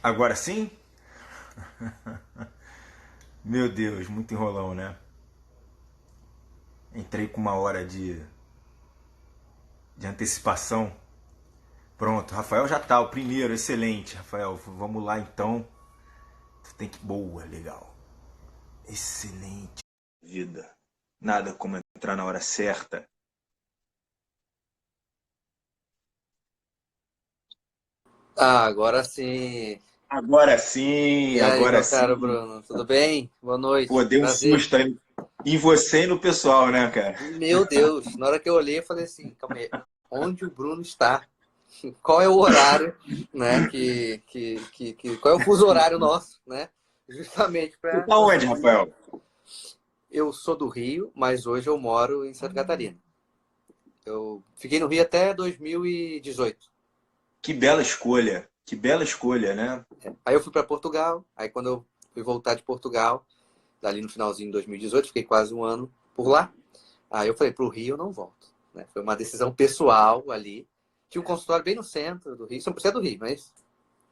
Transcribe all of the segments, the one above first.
Agora sim? Meu Deus, muito enrolão, né? Entrei com uma hora de antecipação. Pronto, Rafael já tá, o primeiro, excelente. Rafael, vamos lá então. Tu tem que. Boa, legal. Excelente. Vida. Nada como entrar na hora certa. Ah, agora sim. E aí, Agora meu caro sim. Bruno, tudo bem? Boa Pô, noite, deu um prazer. susto aí em você e no pessoal, né, cara? Meu Deus, na hora que eu olhei, eu falei assim, calma aí, onde o Bruno está? Qual é o horário, né? Qual é o fuso horário nosso, né? Justamente Você para tá onde, conseguir. Rafael? Eu sou do Rio, mas hoje eu moro em Santa Catarina. Eu fiquei no Rio até 2018. Que bela escolha. Que bela escolha, né? Aí eu fui para Portugal, aí quando eu fui voltar de Portugal, ali no finalzinho de 2018, fiquei quase um ano por lá. Aí eu falei, pro Rio eu não volto. Né? Foi uma decisão pessoal ali. Tinha um consultório bem no centro do Rio. Você é do Rio, mas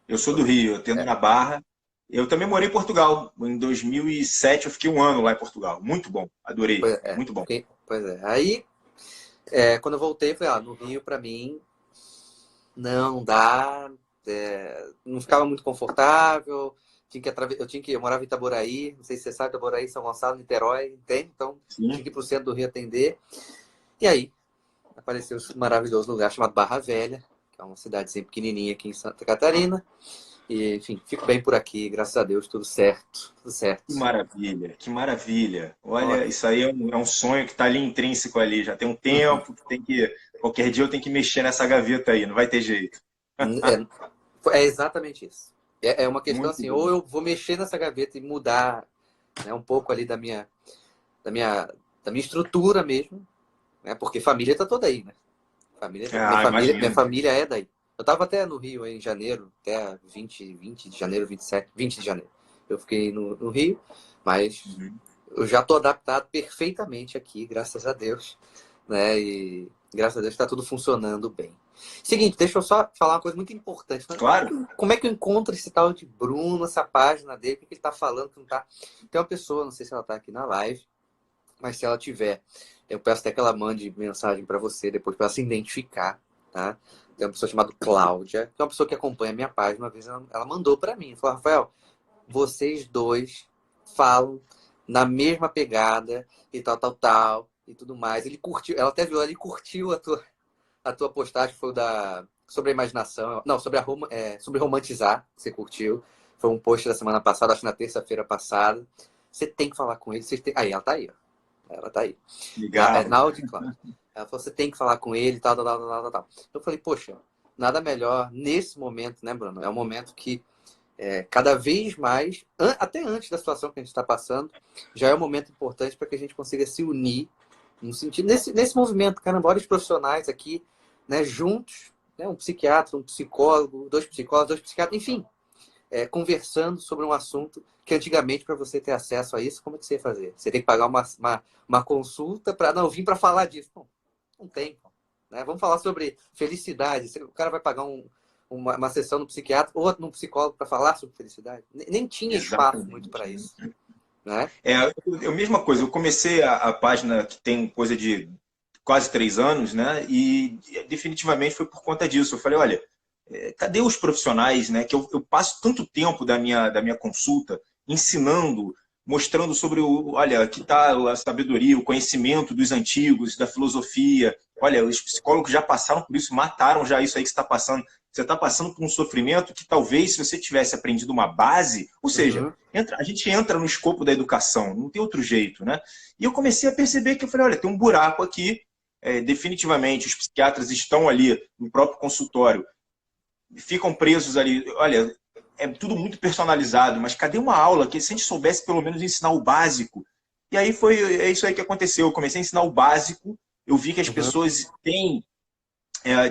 Eu sou do Rio, eu tendo é, na Barra. Eu também morei em Portugal. Em 2007 eu fiquei um ano lá em Portugal. Muito bom, adorei. Muito bom. pois é. Aí, quando eu voltei, eu falei, no Rio, pra mim, não dá. Não ficava muito confortável. Eu morava em Itaboraí, não sei se você sabe, Itaboraí, São Gonçalo, Niterói, entende? Então, tinha Sim. que ir pro centro do Rio atender. E aí, apareceu esse maravilhoso lugar chamado Barra Velha, que é uma cidadezinha pequenininha aqui em Santa Catarina. E, enfim, fico bem por aqui, graças a Deus, tudo certo, tudo Que certo. maravilha, que maravilha. Olha, Olha, isso aí é um sonho que está ali intrínseco ali. Já tem um tempo que tem que. Qualquer dia eu tenho que mexer nessa gaveta aí, não vai ter jeito. é exatamente isso. É uma questão Muito assim, ou bom. eu vou mexer nessa gaveta e mudar, né, um pouco ali da minha, da minha estrutura mesmo, né, porque família tá toda aí, né? Ah, Minha imagino. família é daí. Eu tava até no Rio em janeiro, até 20 de janeiro, 27, 20 de janeiro. Eu fiquei no Rio, mas Uhum. eu já tô adaptado perfeitamente aqui, graças a Deus, né? E graças a Deus está tudo funcionando bem. Seguinte, deixa eu só falar uma coisa muito importante. Né? Claro. Como é que eu encontro esse tal de Bruno, essa página dele? O que ele está falando, que não tá? Tem uma pessoa, não sei se ela está aqui na live, mas se ela tiver, eu peço até que ela mande mensagem para você depois para ela se identificar, tá? Tem uma pessoa chamada Cláudia, que é uma pessoa que acompanha a minha página. Uma vez ela mandou para mim, falou, Rafael, vocês dois falam na mesma pegada e tal, e tudo mais. Ele curtiu, ela até viu, ele curtiu a tua postagem, foi sobre a imaginação, não, sobre romantizar, que você curtiu. Foi um post da semana passada, acho que na terça-feira passada. Você tem que falar com ele. Aí, ela tá aí, ó. Ela tá aí. Legal. Naudi, claro. Ela falou, você tem que falar com ele, tal. Eu falei, poxa, nada melhor nesse momento, né, Bruno? É um momento que cada vez mais, até antes da situação que a gente está passando, já é um momento importante para que a gente consiga se unir no sentido nesse movimento, caramba, vários profissionais aqui, né, juntos, né, um psiquiatra, um psicólogo, dois psicólogos, dois psiquiatras, enfim, conversando sobre um assunto que antigamente, para você ter acesso a isso, como é que você ia fazer? Você tem que pagar uma consulta para não vir para falar disso. Não tem. Né? Vamos falar sobre felicidade. O cara vai pagar uma sessão no psiquiatra ou no psicólogo para falar sobre felicidade. Nem tinha espaço muito Exatamente. para isso. Né? Eu mesma coisa, eu comecei a página que tem coisa de quase 3 anos, né? E definitivamente foi por conta disso. Eu falei, olha, cadê os profissionais, né? Que eu passo tanto tempo da minha consulta ensinando, mostrando sobre olha, aqui está a sabedoria, o conhecimento dos antigos, da filosofia. Olha, os psicólogos já passaram por isso, mataram já isso aí que você está passando. Você está passando por um sofrimento que talvez, se você tivesse aprendido uma base, ou seja, Uhum, a gente entra no escopo da educação, não tem outro jeito, né? E eu comecei a perceber que eu falei, olha, tem um buraco aqui, definitivamente os psiquiatras estão ali no próprio consultório, ficam presos ali. Olha, é tudo muito personalizado, mas cadê uma aula que se a gente soubesse pelo menos ensinar o básico? E aí é isso aí que aconteceu. Eu comecei a ensinar o básico, eu vi que as uhum, pessoas têm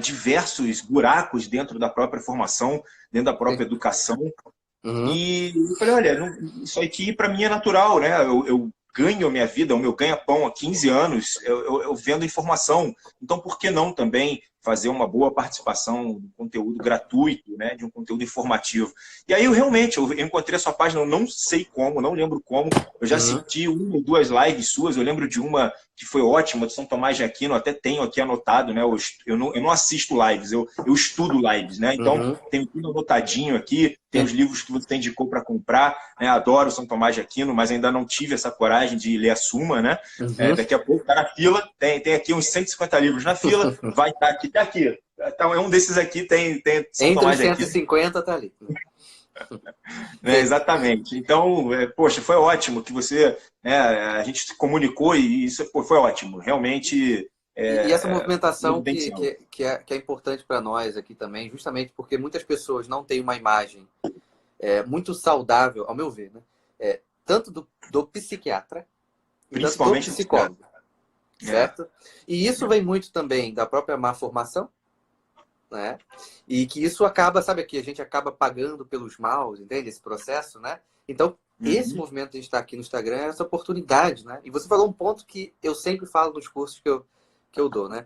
diversos buracos dentro da própria formação, dentro da própria educação, uhum, e eu falei, olha, isso aqui para mim é natural, né? Eu ganho a minha vida, o meu ganha-pão há 15 anos, eu vendo informação. Então, por que não também fazer uma boa participação do conteúdo gratuito, né, de um conteúdo informativo. E aí, eu encontrei a sua página, eu não sei como, não lembro como, eu já assisti 1 ou 2 lives suas, eu lembro de uma que foi ótima, de São Tomás de Aquino, até tenho aqui anotado, né, eu não assisto lives, eu estudo lives, né, então tenho tudo anotadinho aqui, tem os livros que você indicou para comprar, né, adoro São Tomás de Aquino, mas ainda não tive essa coragem de ler a Suma, né, daqui a pouco está na fila, tem aqui uns 150 livros na fila, vai estar aqui, tá aqui. Então, um desses aqui tem São Entre Tomás os de Aquino. 150 tá ali. Né, exatamente. Então, poxa, foi ótimo que você, né, a gente se comunicou e isso foi ótimo. Realmente. E essa movimentação que evidencial. é importante para nós aqui também, justamente porque muitas pessoas não têm uma imagem muito saudável, ao meu ver, né? Tanto do psiquiatra e tanto do Principalmente do psicólogo. Certo? E isso vem muito também da própria má formação, né? E que isso acaba, sabe aqui, a gente acaba pagando pelos maus, entende? Esse processo, né? Então, esse movimento de estar aqui no Instagram é essa oportunidade, né? E você falou um ponto que eu sempre falo nos cursos que eu dou, né?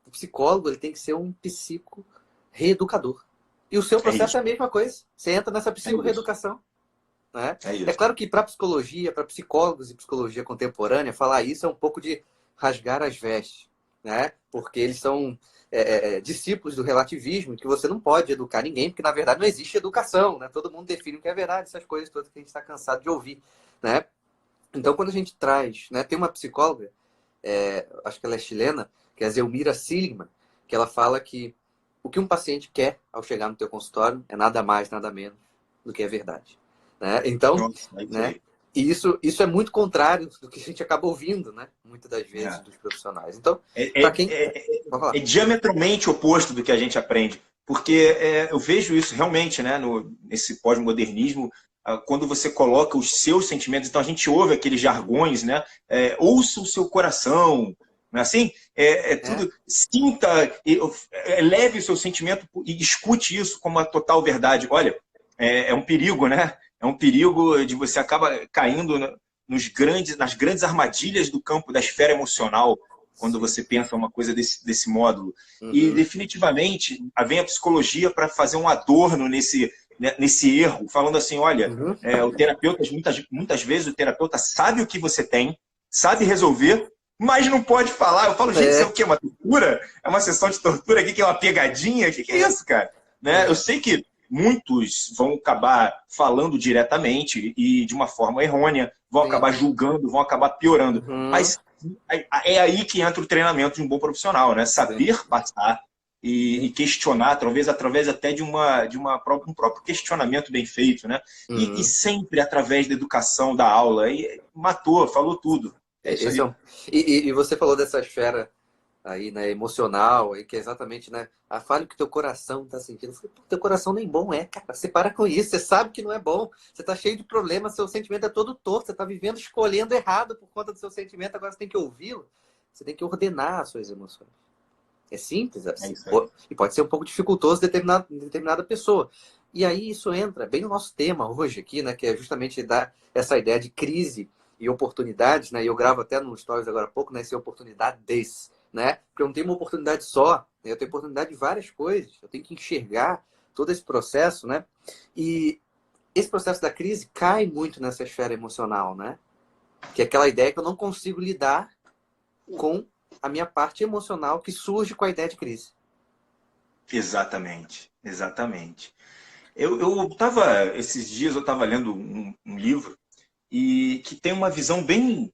O psicólogo, ele tem que ser um psico reeducador. E o seu processo é a mesma coisa. Você entra nessa psico-reeducação. Né? É claro que para psicologia, para psicólogos e psicologia contemporânea, falar isso é um pouco de rasgar as vestes, né? Porque eles são discípulos do relativismo, que você não pode educar ninguém, porque na verdade não existe educação, né? Todo mundo define o que é verdade, essas coisas todas que a gente está cansado de ouvir, né? Então, quando a gente traz, né? Tem uma psicóloga, acho que ela é chilena, que é a Zelmira Seligman, que ela fala que o que um paciente quer ao chegar no teu consultório é nada mais, nada menos do que a verdade. Né? Então, Nossa, né? E isso é muito contrário do que a gente acaba ouvindo, né? Muitas das vezes dos profissionais. Então, para quem... é diametralmente oposto do que a gente aprende. Porque eu vejo isso realmente, né, nesse pós-modernismo, quando você coloca os seus sentimentos. Então, a gente ouve aqueles jargões, né? Ouça o seu coração, não é assim? Tudo, sinta, eleve o seu sentimento e escute isso como a total verdade. Olha, é um perigo, né? É um perigo de você acaba caindo nas grandes armadilhas do campo da esfera emocional, quando você pensa uma coisa desse módulo. E, definitivamente, vem a psicologia para fazer um adorno nesse erro, falando assim, olha, o terapeuta, muitas vezes o terapeuta sabe o que você tem, sabe resolver, mas não pode falar. Eu falo, gente, isso é o quê? Uma tortura? É uma sessão de tortura aqui, que é uma pegadinha? O que é isso, cara? Né? Eu sei que muitos vão acabar falando diretamente e de uma forma errônea, vão acabar julgando, vão acabar piorando. Mas é aí que entra o treinamento de um bom profissional, né? Saber passar e questionar, talvez através até de um próprio questionamento bem feito, né? E sempre através da educação, da aula. E falou tudo. É isso aí. E você falou dessa esfera aí, né, emocional, aí, que é exatamente, né, fale o que teu coração tá sentindo. Eu falei, teu coração nem bom cara, você para com isso, você sabe que não é bom, você tá cheio de problemas, seu sentimento é todo torto, você tá vivendo, escolhendo errado por conta do seu sentimento, agora você tem que ouvi-lo, você tem que ordenar as suas emoções. É simples, assim. E pode ser um pouco dificultoso em determinada pessoa. E aí isso entra bem no nosso tema hoje aqui, né, que é justamente dar essa ideia de crise e oportunidades, né, e eu gravo até no Stories agora há pouco, né, essa oportunidades, né? Porque eu não tenho uma oportunidade só, eu tenho oportunidade de várias coisas. Eu tenho que enxergar todo esse processo, né? E esse processo da crise cai muito nessa esfera emocional, né? Que é aquela ideia que eu não consigo lidar com a minha parte emocional que surge com a ideia de crise. Exatamente. Esses dias eu estava lendo um livro e que tem uma visão bem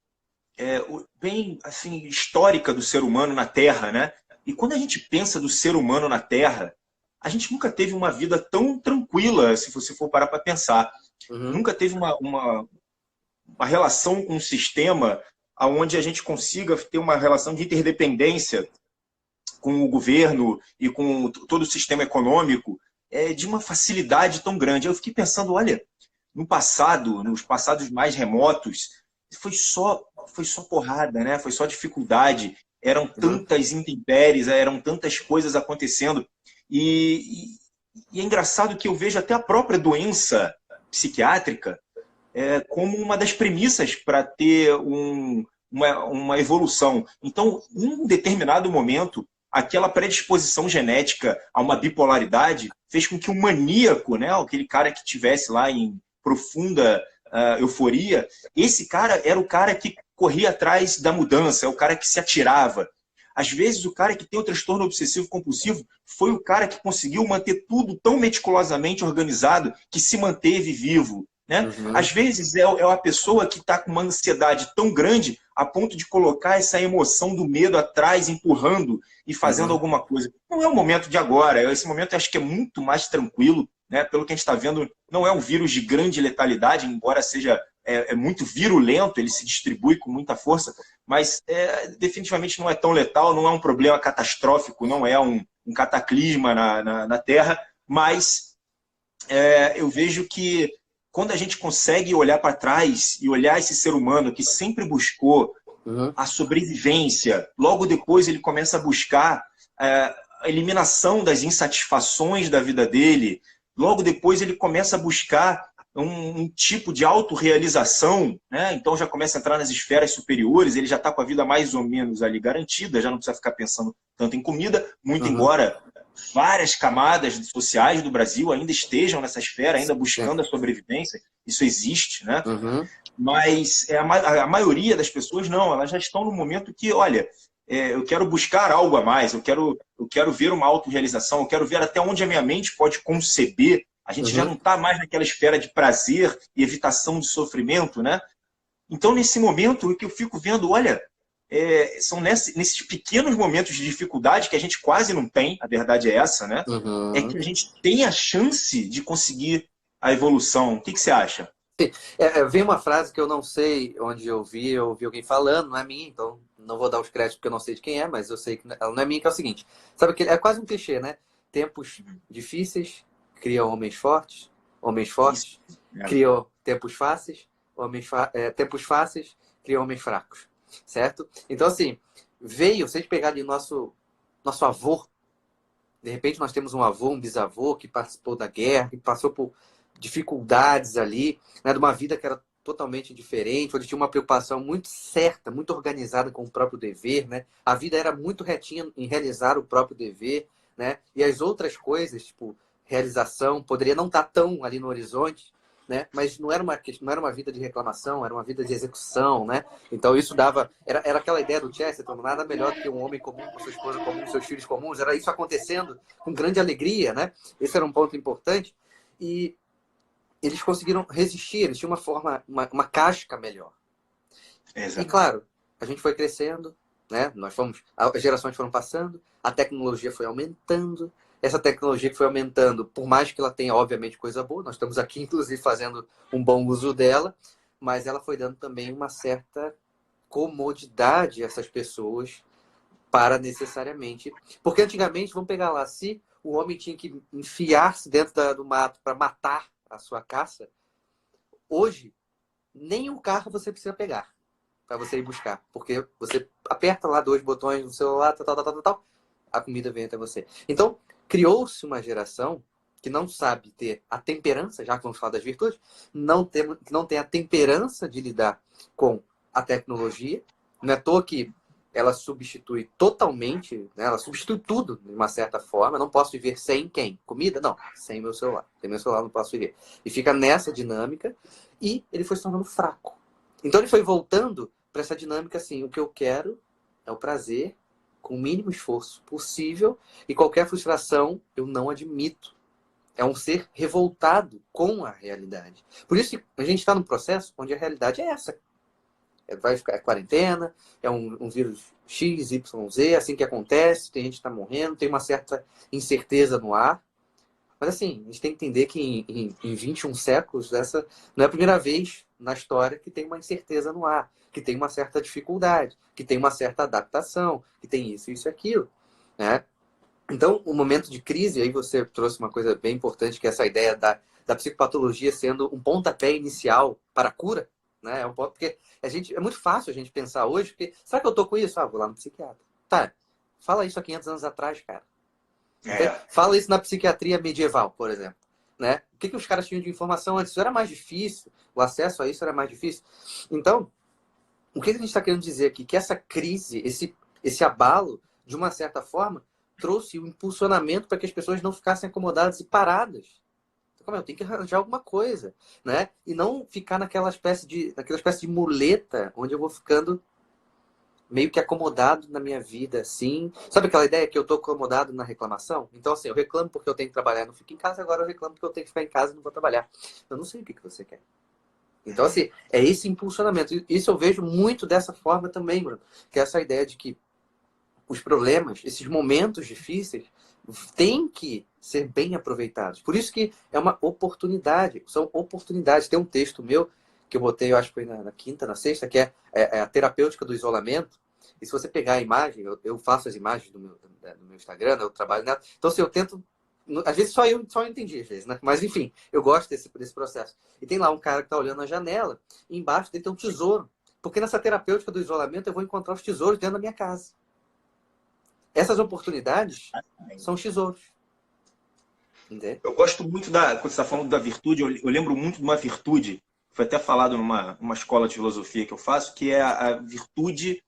assim, histórica do ser humano na Terra, né? E quando a gente pensa do ser humano na Terra, a gente nunca teve uma vida tão tranquila, se você for parar para pensar. Nunca teve uma relação com um sistema onde a gente consiga ter uma relação de interdependência com o governo e com todo o sistema econômico de uma facilidade tão grande. Eu fiquei pensando, olha, nos passados mais remotos, foi só porrada, né? Foi só dificuldade. Eram tantas intempéries, eram tantas coisas acontecendo. E é engraçado que eu vejo até a própria doença psiquiátrica como uma das premissas para ter uma evolução. Então, em um determinado momento, aquela predisposição genética a uma bipolaridade fez com que o maníaco, né, aquele cara que tivesse lá em profunda euforia, esse cara era o cara que corria atrás da mudança, é o cara que se atirava. Às vezes, o cara que tem o transtorno obsessivo-compulsivo foi o cara que conseguiu manter tudo tão meticulosamente organizado que se manteve vivo. Né? Às vezes, é a pessoa que está com uma ansiedade tão grande a ponto de colocar essa emoção do medo atrás, empurrando e fazendo alguma coisa. Não é o momento de agora. Esse momento eu acho que é muito mais tranquilo. Né? Pelo que a gente está vendo, não é um vírus de grande letalidade, embora seja muito virulento, ele se distribui com muita força, mas definitivamente não é tão letal, não é um problema catastrófico, não é um cataclisma na Terra, mas eu vejo que quando a gente consegue olhar para trás e olhar esse ser humano que sempre buscou a sobrevivência, logo depois ele começa a buscar a eliminação das insatisfações da vida dele, logo depois ele começa a buscar um tipo de autorrealização, né? Então já começa a entrar nas esferas superiores, ele já está com a vida mais ou menos ali garantida, já não precisa ficar pensando tanto em comida, muito embora várias camadas sociais do Brasil ainda estejam nessa esfera, ainda buscando a sobrevivência, isso existe, né? Mas a maioria das pessoas não, elas já estão no momento que, olha, eu quero buscar algo a mais, eu quero ver uma autorrealização, eu quero ver até onde a minha mente pode conceber. A gente já não está mais naquela esfera de prazer e evitação de sofrimento, né? Então, nesse momento, o que eu fico vendo, olha, são nesses pequenos momentos de dificuldade que a gente quase não tem, a verdade é essa, né? É que a gente tem a chance de conseguir a evolução. O que você acha? Vem uma frase que eu não sei onde eu ouvi alguém falando, não é minha, então não vou dar os créditos porque eu não sei de quem é, mas eu sei que ela não é minha, que é o seguinte. Sabe que é quase um clichê, né? Tempos difíceis criam homens fortes criam tempos fáceis, tempos fáceis criam homens fracos, certo? Então, assim, vocês pegarem nosso avô, de repente nós temos um avô, um bisavô que participou da guerra, que passou por dificuldades ali, né, de uma vida que era totalmente diferente, onde tinha uma preocupação muito certa, muito organizada com o próprio dever, né? A vida era muito retinha em realizar o próprio dever, né? E as outras coisas, tipo realização, poderia não estar tão ali no horizonte, né? Mas não era uma vida de reclamação, era uma vida de execução, né? Então isso dava... Era aquela ideia do Chesterton, nada melhor do que um homem comum com sua esposa comum, seus filhos comuns, era isso acontecendo com grande alegria, né? Esse era um ponto importante. E eles conseguiram resistir, eles tinham uma casca melhor. E claro, a gente foi crescendo, né? As gerações foram passando, a tecnologia foi aumentando. Essa tecnologia que foi aumentando, por mais que ela tenha, obviamente, coisa boa, nós estamos aqui, inclusive, fazendo um bom uso dela, mas ela foi dando também uma certa comodidade a essas pessoas para necessariamente... Porque antigamente, vamos pegar lá, se o homem tinha que enfiar-se dentro do mato para matar a sua caça, hoje, nem o carro você precisa pegar para você ir buscar, porque você aperta lá 2 botões no celular, tal, a comida vem até você. Então, criou-se uma geração que não sabe ter a temperança, já que vamos falar das virtudes, não tem a temperança de lidar com a tecnologia. Não é à toa que ela substitui totalmente, né? Ela substitui tudo de uma certa forma. Eu não posso viver sem quem? Comida? Não, sem meu celular. Sem meu celular não posso viver. E fica nessa dinâmica e ele foi se tornando fraco. Então ele foi voltando para essa dinâmica assim, o que eu quero é o prazer, com o mínimo esforço possível, e qualquer frustração eu não admito. É um ser revoltado com a realidade. Por isso que a gente está num processo onde a realidade é essa. Vai ficar quarentena, é um vírus X, Y, Z, assim que acontece, tem gente que está morrendo, tem uma certa incerteza no ar. Mas assim, a gente tem que entender que em 21 séculos, essa não é a primeira vez na história que tem uma incerteza no ar, que tem uma certa dificuldade, que tem uma certa adaptação, que tem isso e aquilo, né? Então, o momento de crise, aí você trouxe uma coisa bem importante, que é essa ideia da psicopatologia sendo um pontapé inicial para a cura, né? Porque é muito fácil a gente pensar hoje, porque será que eu tô com isso? Ah, vou lá no psiquiatra. Tá, fala isso há 500 anos atrás, cara. Fala isso na psiquiatria medieval, por exemplo. Né? O que os caras tinham de informação antes? Isso era mais difícil, o acesso a isso era mais difícil. Então, o que a gente está querendo dizer aqui? Que essa crise, esse abalo de uma certa forma, trouxe o impulsionamento para que as pessoas não ficassem acomodadas e paradas. Então, eu tenho que arranjar alguma coisa, né? E não ficar naquela espécie de muleta onde eu vou ficando meio que acomodado na minha vida, assim. Sabe aquela ideia que eu tô acomodado na reclamação? Então, assim, eu reclamo porque eu tenho que trabalhar e não fico em casa, agora eu reclamo porque eu tenho que ficar em casa e não vou trabalhar. Eu não sei o que você quer. Então, assim, é esse impulsionamento. Isso eu vejo muito dessa forma também, Bruno. Que é essa ideia de que os problemas, esses momentos difíceis, têm que ser bem aproveitados. Por isso que é uma oportunidade. São oportunidades. Tem um texto meu que eu botei, eu acho que foi na quinta, na sexta, que é a terapêutica do isolamento. E se você pegar a imagem, eu faço as imagens do meu Instagram, né, eu trabalho nela. Então, assim, eu tento... Às vezes só eu entendi, às vezes, né? Mas, enfim, eu gosto desse processo. E tem lá um cara que está olhando na janela, e embaixo dele tem um tesouro. Porque nessa terapêutica do isolamento eu vou encontrar os tesouros dentro da minha casa. Essas oportunidades são os tesouros. Entende? Eu gosto muito quando você está falando da virtude, eu lembro muito de uma virtude, foi até falado numa escola de filosofia que eu faço, que é a virtude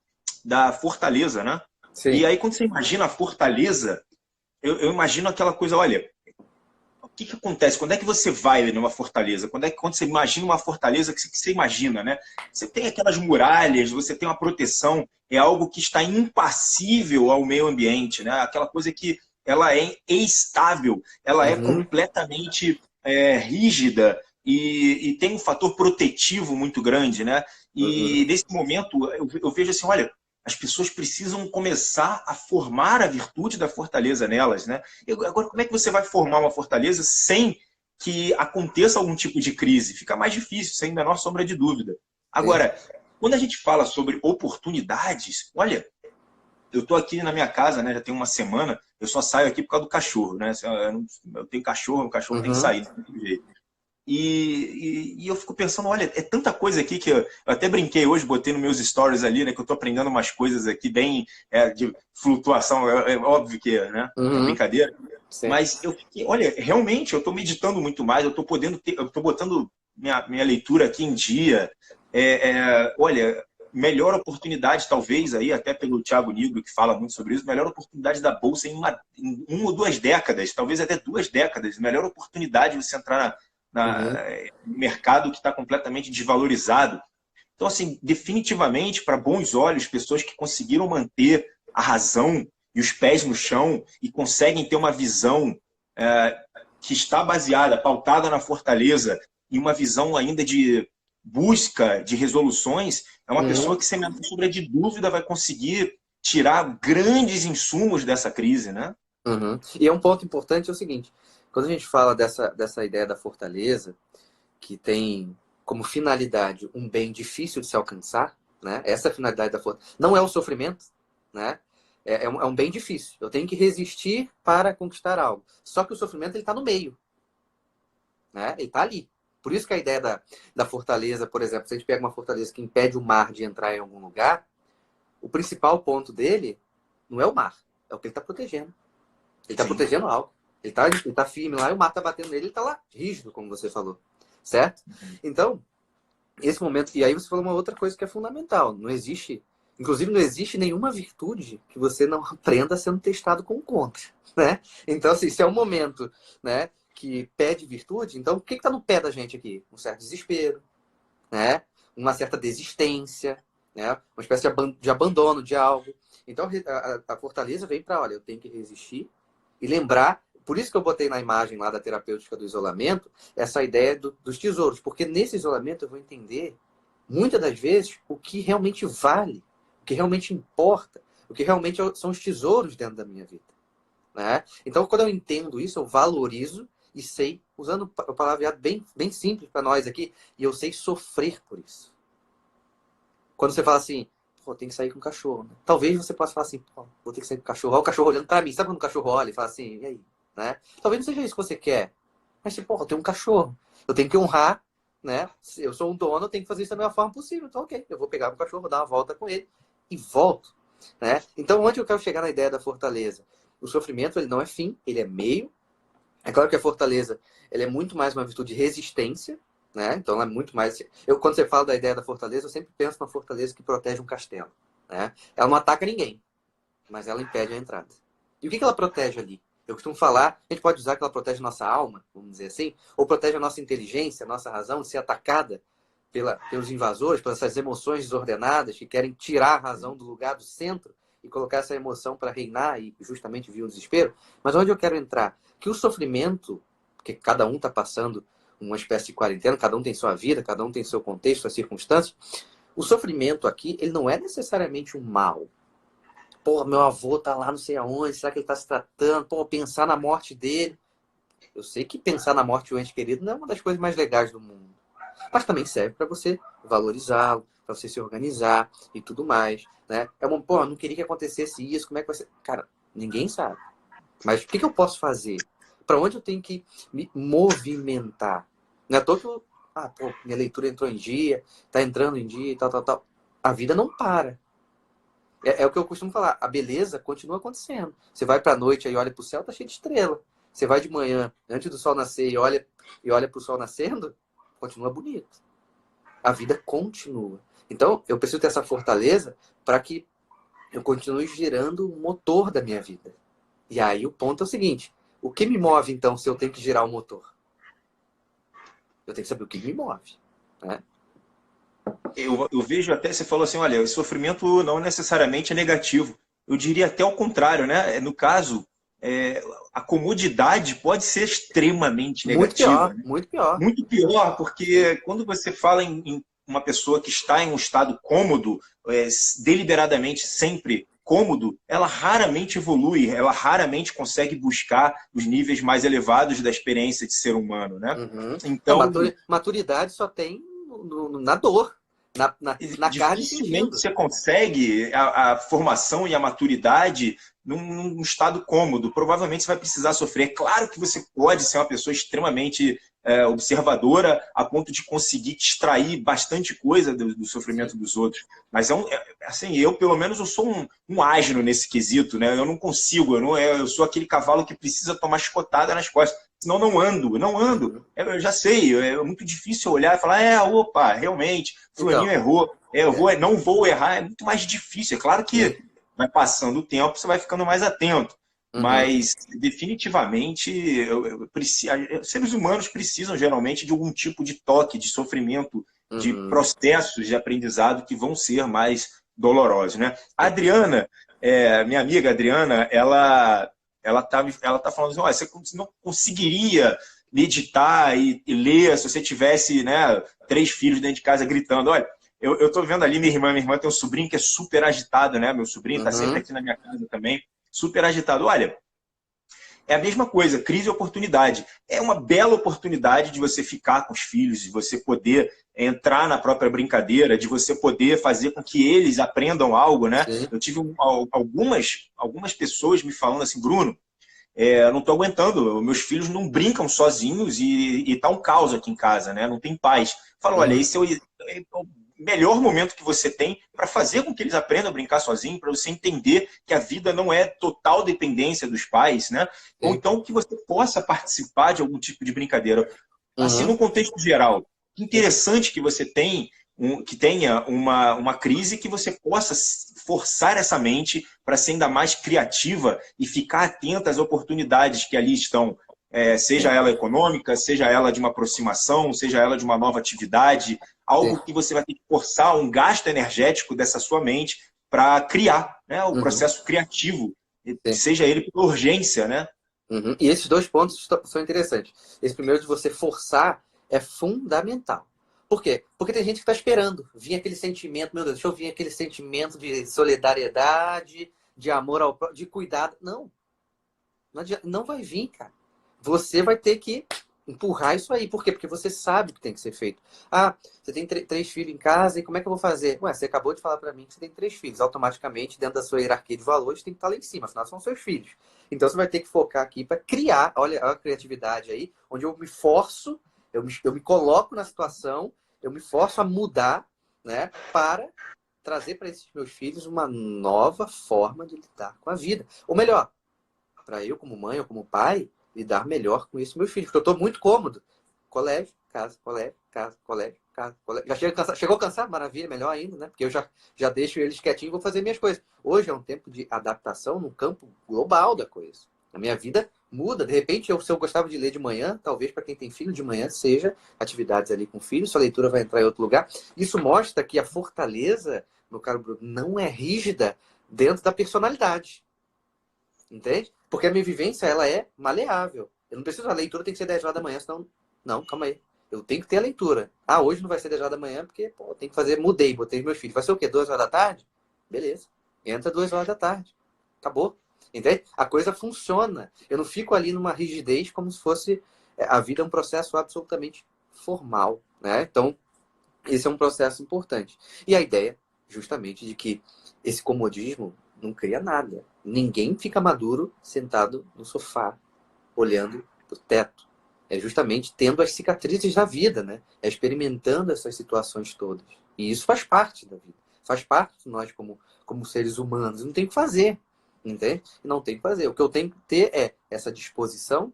da fortaleza, né? Sim. E aí, quando você imagina a fortaleza, eu imagino aquela coisa, olha, o que acontece? Quando é que você vai numa fortaleza? Quando você imagina uma fortaleza, que você imagina, né? Você tem aquelas muralhas, você tem uma proteção, é algo que está impassível ao meio ambiente, né? Aquela coisa que ela é estável, ela é Uhum. completamente rígida e tem um fator protetivo muito grande, né? E Uhum. nesse momento eu vejo assim, olha, as pessoas precisam começar a formar a virtude da fortaleza nelas, né? Agora, como é que você vai formar uma fortaleza sem que aconteça algum tipo de crise? Fica mais difícil, sem a menor sombra de dúvida. Sim. Agora, quando a gente fala sobre oportunidades, olha, eu estou aqui na minha casa, né? Já tem uma semana, eu só saio aqui por causa do cachorro, né? Eu tenho cachorro, o cachorro tem que Uhum. sair, não tem jeito. E eu fico pensando, olha, é tanta coisa aqui que eu até brinquei hoje, botei nos meus stories ali, né? Que eu tô aprendendo umas coisas aqui bem de flutuação, é óbvio que é, né? É Uhum. brincadeira. Sim. Mas eu fiquei, olha, realmente eu tô meditando muito mais, eu tô botando minha leitura aqui em dia. Olha, melhor oportunidade, talvez, aí, até pelo Thiago Nigro, que fala muito sobre isso, melhor oportunidade da Bolsa em 1 ou 2 décadas, talvez até 2 décadas, melhor oportunidade de você entrar Uhum. no mercado que está completamente desvalorizado. Então, assim, definitivamente, para bons olhos, pessoas que conseguiram manter a razão e os pés no chão e conseguem ter uma visão que está baseada, pautada na fortaleza e uma visão ainda de busca de resoluções, é uma Uhum. pessoa que, sem nenhuma sombra de dúvida, vai conseguir tirar grandes insumos dessa crise, né? Uhum. E é um ponto importante é o seguinte, quando a gente fala dessa ideia da fortaleza, que tem como finalidade um bem difícil de se alcançar, né? Essa é a finalidade da fortaleza. Não é o sofrimento, né? É um bem difícil. Eu tenho que resistir para conquistar algo. Só que o sofrimento ele está no meio, né? Ele está ali. Por isso que a ideia da fortaleza, por exemplo, se a gente pega uma fortaleza que impede o mar de entrar em algum lugar, o principal ponto dele não é o mar, é o que ele está protegendo. Ele está Sim. protegendo algo. Ele tá firme lá e o mar está batendo nele, ele está lá, rígido, como você falou. Certo? Então, esse momento. E aí você falou uma outra coisa que é fundamental. Não existe. Inclusive, não existe nenhuma virtude que você não aprenda sendo testado com contra. Né? Então, assim, se é um momento, né, que pede virtude, então o que está no pé da gente aqui? Um certo desespero, né? Uma certa desistência, né? Uma espécie de abandono de algo. Então, a fortaleza vem para, olha, eu tenho que resistir e lembrar. Por isso que eu botei na imagem lá da terapêutica do isolamento essa ideia dos tesouros, porque nesse isolamento eu vou entender, muitas das vezes, o que realmente vale, o que realmente importa, o que realmente são os tesouros dentro da minha vida. Né? Então, quando eu entendo isso, eu valorizo e sei, usando o palavreado bem simples para nós aqui, e eu sei sofrer por isso. Quando você fala assim, pô, tem que sair com o cachorro. Né? Talvez você possa falar assim, pô, vou ter que sair com o cachorro. Olha o cachorro olhando para mim. Sabe quando o cachorro olha e fala assim, e aí? Né? Talvez não seja isso que você quer. Mas, tipo, porra, eu tenho um cachorro. Eu tenho que honrar, né? Se eu sou um dono, eu tenho que fazer isso da melhor forma possível. Então, ok, eu vou pegar o cachorro, dar uma volta com ele e volto. Né? Então, onde eu quero chegar na ideia da fortaleza? O sofrimento, ele não é fim, ele é meio. É claro que a fortaleza, ele é muito mais uma virtude de resistência, né? Então, ela é muito mais... Quando você fala da ideia da fortaleza, eu sempre penso na fortaleza que protege um castelo, né? Ela não ataca ninguém, mas ela impede a entrada. E o que ela protege ali? Eu costumo falar, a gente pode usar que ela protege a nossa alma, vamos dizer assim, ou protege a nossa inteligência, a nossa razão de ser atacada pelos invasores, pelas essas emoções desordenadas que querem tirar a razão do lugar do centro e colocar essa emoção para reinar e justamente vir o desespero. Mas onde eu quero entrar? Que o sofrimento, porque cada um está passando uma espécie de quarentena, cada um tem sua vida, cada um tem seu contexto, suas circunstâncias. O sofrimento aqui, ele não é necessariamente um mal. Pô, meu avô tá lá não sei aonde, será que ele tá se tratando? Pô, pensar na morte dele. Eu sei que pensar na morte de um ente querido não é uma das coisas mais legais do mundo. Mas também serve para você valorizá-lo, para você se organizar e tudo mais, né? Pô, eu não queria que acontecesse isso, como é que vai ser? Cara, ninguém sabe. Mas o que eu posso fazer? Para onde eu tenho que me movimentar? Não é à toa que pô, minha leitura entrou em dia, tá entrando em dia e tal, tal, tal. A vida não para. É o que eu costumo falar. A beleza continua acontecendo. Você vai para a noite e olha para o céu, tá cheio de estrela. Você vai de manhã, antes do sol nascer, e olha para o sol nascendo, continua bonito. A vida continua. Então, eu preciso ter essa fortaleza para que eu continue girando o motor da minha vida. E aí o ponto é o seguinte: o que me move, então, se eu tenho que girar o motor? Eu tenho que saber o que me move, né? Eu vejo até, você falou assim, olha, o sofrimento não necessariamente é negativo. Eu diria até o contrário, né? No caso, a comodidade pode ser extremamente Muito negativa, pior, né? muito pior. Muito pior, porque Sim, quando você fala em uma pessoa que está em um estado cômodo, deliberadamente sempre cômodo, ela raramente evolui, ela raramente consegue buscar os níveis mais elevados da experiência de ser humano, né? uhum. Não, Então, maturidade só tem na dor, na carne dificilmente sentindo. você consegue a formação e a maturidade num estado cômodo. Provavelmente você vai precisar sofrer. Claro que você pode ser uma pessoa extremamente observadora a ponto de conseguir extrair bastante coisa do Sim. sofrimento dos outros. Mas assim, eu pelo menos eu sou um asno nesse quesito, né? Eu não consigo, eu sou aquele cavalo que precisa tomar chicotada nas costas. Senão não ando, não ando. Uhum. Eu já sei, é muito difícil olhar e falar, opa, realmente, fulaninho Então, errou, não vou errar, é muito mais difícil. É claro que é. vai passando o tempo, você vai ficando mais atento. Uhum. Mas, definitivamente, seres humanos precisam geralmente de algum tipo de toque, de sofrimento, de Uhum. processos de aprendizado que vão ser mais dolorosos, né? A É. Adriana, minha amiga Adriana, ela tá falando assim, olha, você não conseguiria meditar e ler se você tivesse, né, 3 filhos dentro de casa gritando. Olha, eu tô vendo ali minha irmã tem um sobrinho que é super agitado, né? Meu sobrinho tá sempre Uhum. aqui na minha casa também, super agitado. Olha, é a mesma coisa, crise e oportunidade. É uma bela oportunidade de você ficar com os filhos, de você poder entrar na própria brincadeira, de você poder fazer com que eles aprendam algo, né? Sim. Eu tive algumas pessoas me falando assim, Bruno, eu não estou aguentando, meus filhos não brincam sozinhos e tá um caos aqui em casa, né? Não tem paz. Fala, olha, Uhum. esse é o melhor momento que você tem para fazer com que eles aprendam a brincar sozinhos, para você entender que a vida não é total dependência dos pais, né? Ou Sim. então que você possa participar de algum tipo de brincadeira. Assim, Uhum. no contexto geral, que interessante que você que tenha uma crise que você possa forçar essa mente para ser ainda mais criativa e ficar atenta às oportunidades que ali estão, seja Sim. ela econômica, seja ela de uma aproximação, seja ela de uma nova atividade, Sim. algo que você vai ter que forçar um gasto energético dessa sua mente para criar, né, o Uhum. processo criativo, Sim. seja ele por urgência, né? Uhum. E esses dois pontos são interessantes. Esse primeiro de você forçar é fundamental. Por quê? Porque tem gente que está esperando vir aquele sentimento, meu Deus, deixa eu vir aquele sentimento de solidariedade, de amor ao próximo, de cuidado. Não, não vai vir, cara. Você vai ter que empurrar isso aí. Por quê? Porque você sabe o que tem que ser feito. Ah, você tem 3 filhos em casa e como é que eu vou fazer? Ué, você acabou de falar para mim que você tem 3 filhos. Automaticamente, dentro da sua hierarquia de valores, tem que estar lá em cima. Afinal, são seus filhos. Então, você vai ter que focar aqui para criar, olha a criatividade aí, onde eu me forço, eu me coloco na situação, eu me forço a mudar, né, para trazer para esses meus filhos uma nova forma de lidar com a vida. Ou melhor, para eu, como mãe ou como pai, lidar melhor com isso, meus filhos. Porque eu estou muito cômodo. Colégio, casa, colégio, casa, colégio, casa. Já chegou cansado? Maravilha, melhor ainda, né? Porque eu já deixo eles quietinhos e vou fazer minhas coisas. Hoje é um tempo de adaptação no campo global da coisa. A minha vida muda. De repente, se eu gostava de ler de manhã, talvez para quem tem filho de manhã seja atividades ali com filho, sua leitura vai entrar em outro lugar. Isso mostra que a fortaleza, meu caro Bruno, não é rígida dentro da personalidade. Entende? Porque a minha vivência, ela é maleável. Eu não preciso, a leitura tem que ser 10 horas da manhã, senão... Não, calma aí. Eu tenho que ter a leitura. Ah, hoje não vai ser 10 horas da manhã, porque, pô, eu tenho que fazer, mudei, botei meus filhos. Vai ser o quê? 2 horas da tarde? Beleza. Entra 2 horas da tarde. Acabou. Entende? A coisa funciona. Eu não fico ali numa rigidez como se fosse... A vida é um processo absolutamente formal, né? Então, esse é um processo importante. E a ideia, justamente, de que esse comodismo não cria nada. Ninguém fica maduro sentado no sofá, olhando para o teto. É justamente tendo as cicatrizes da vida, né? É experimentando essas situações todas. E isso faz parte da vida. Faz parte de nós como seres humanos. Não tem o que fazer, entende? Não tem o que fazer. O que eu tenho que ter é essa disposição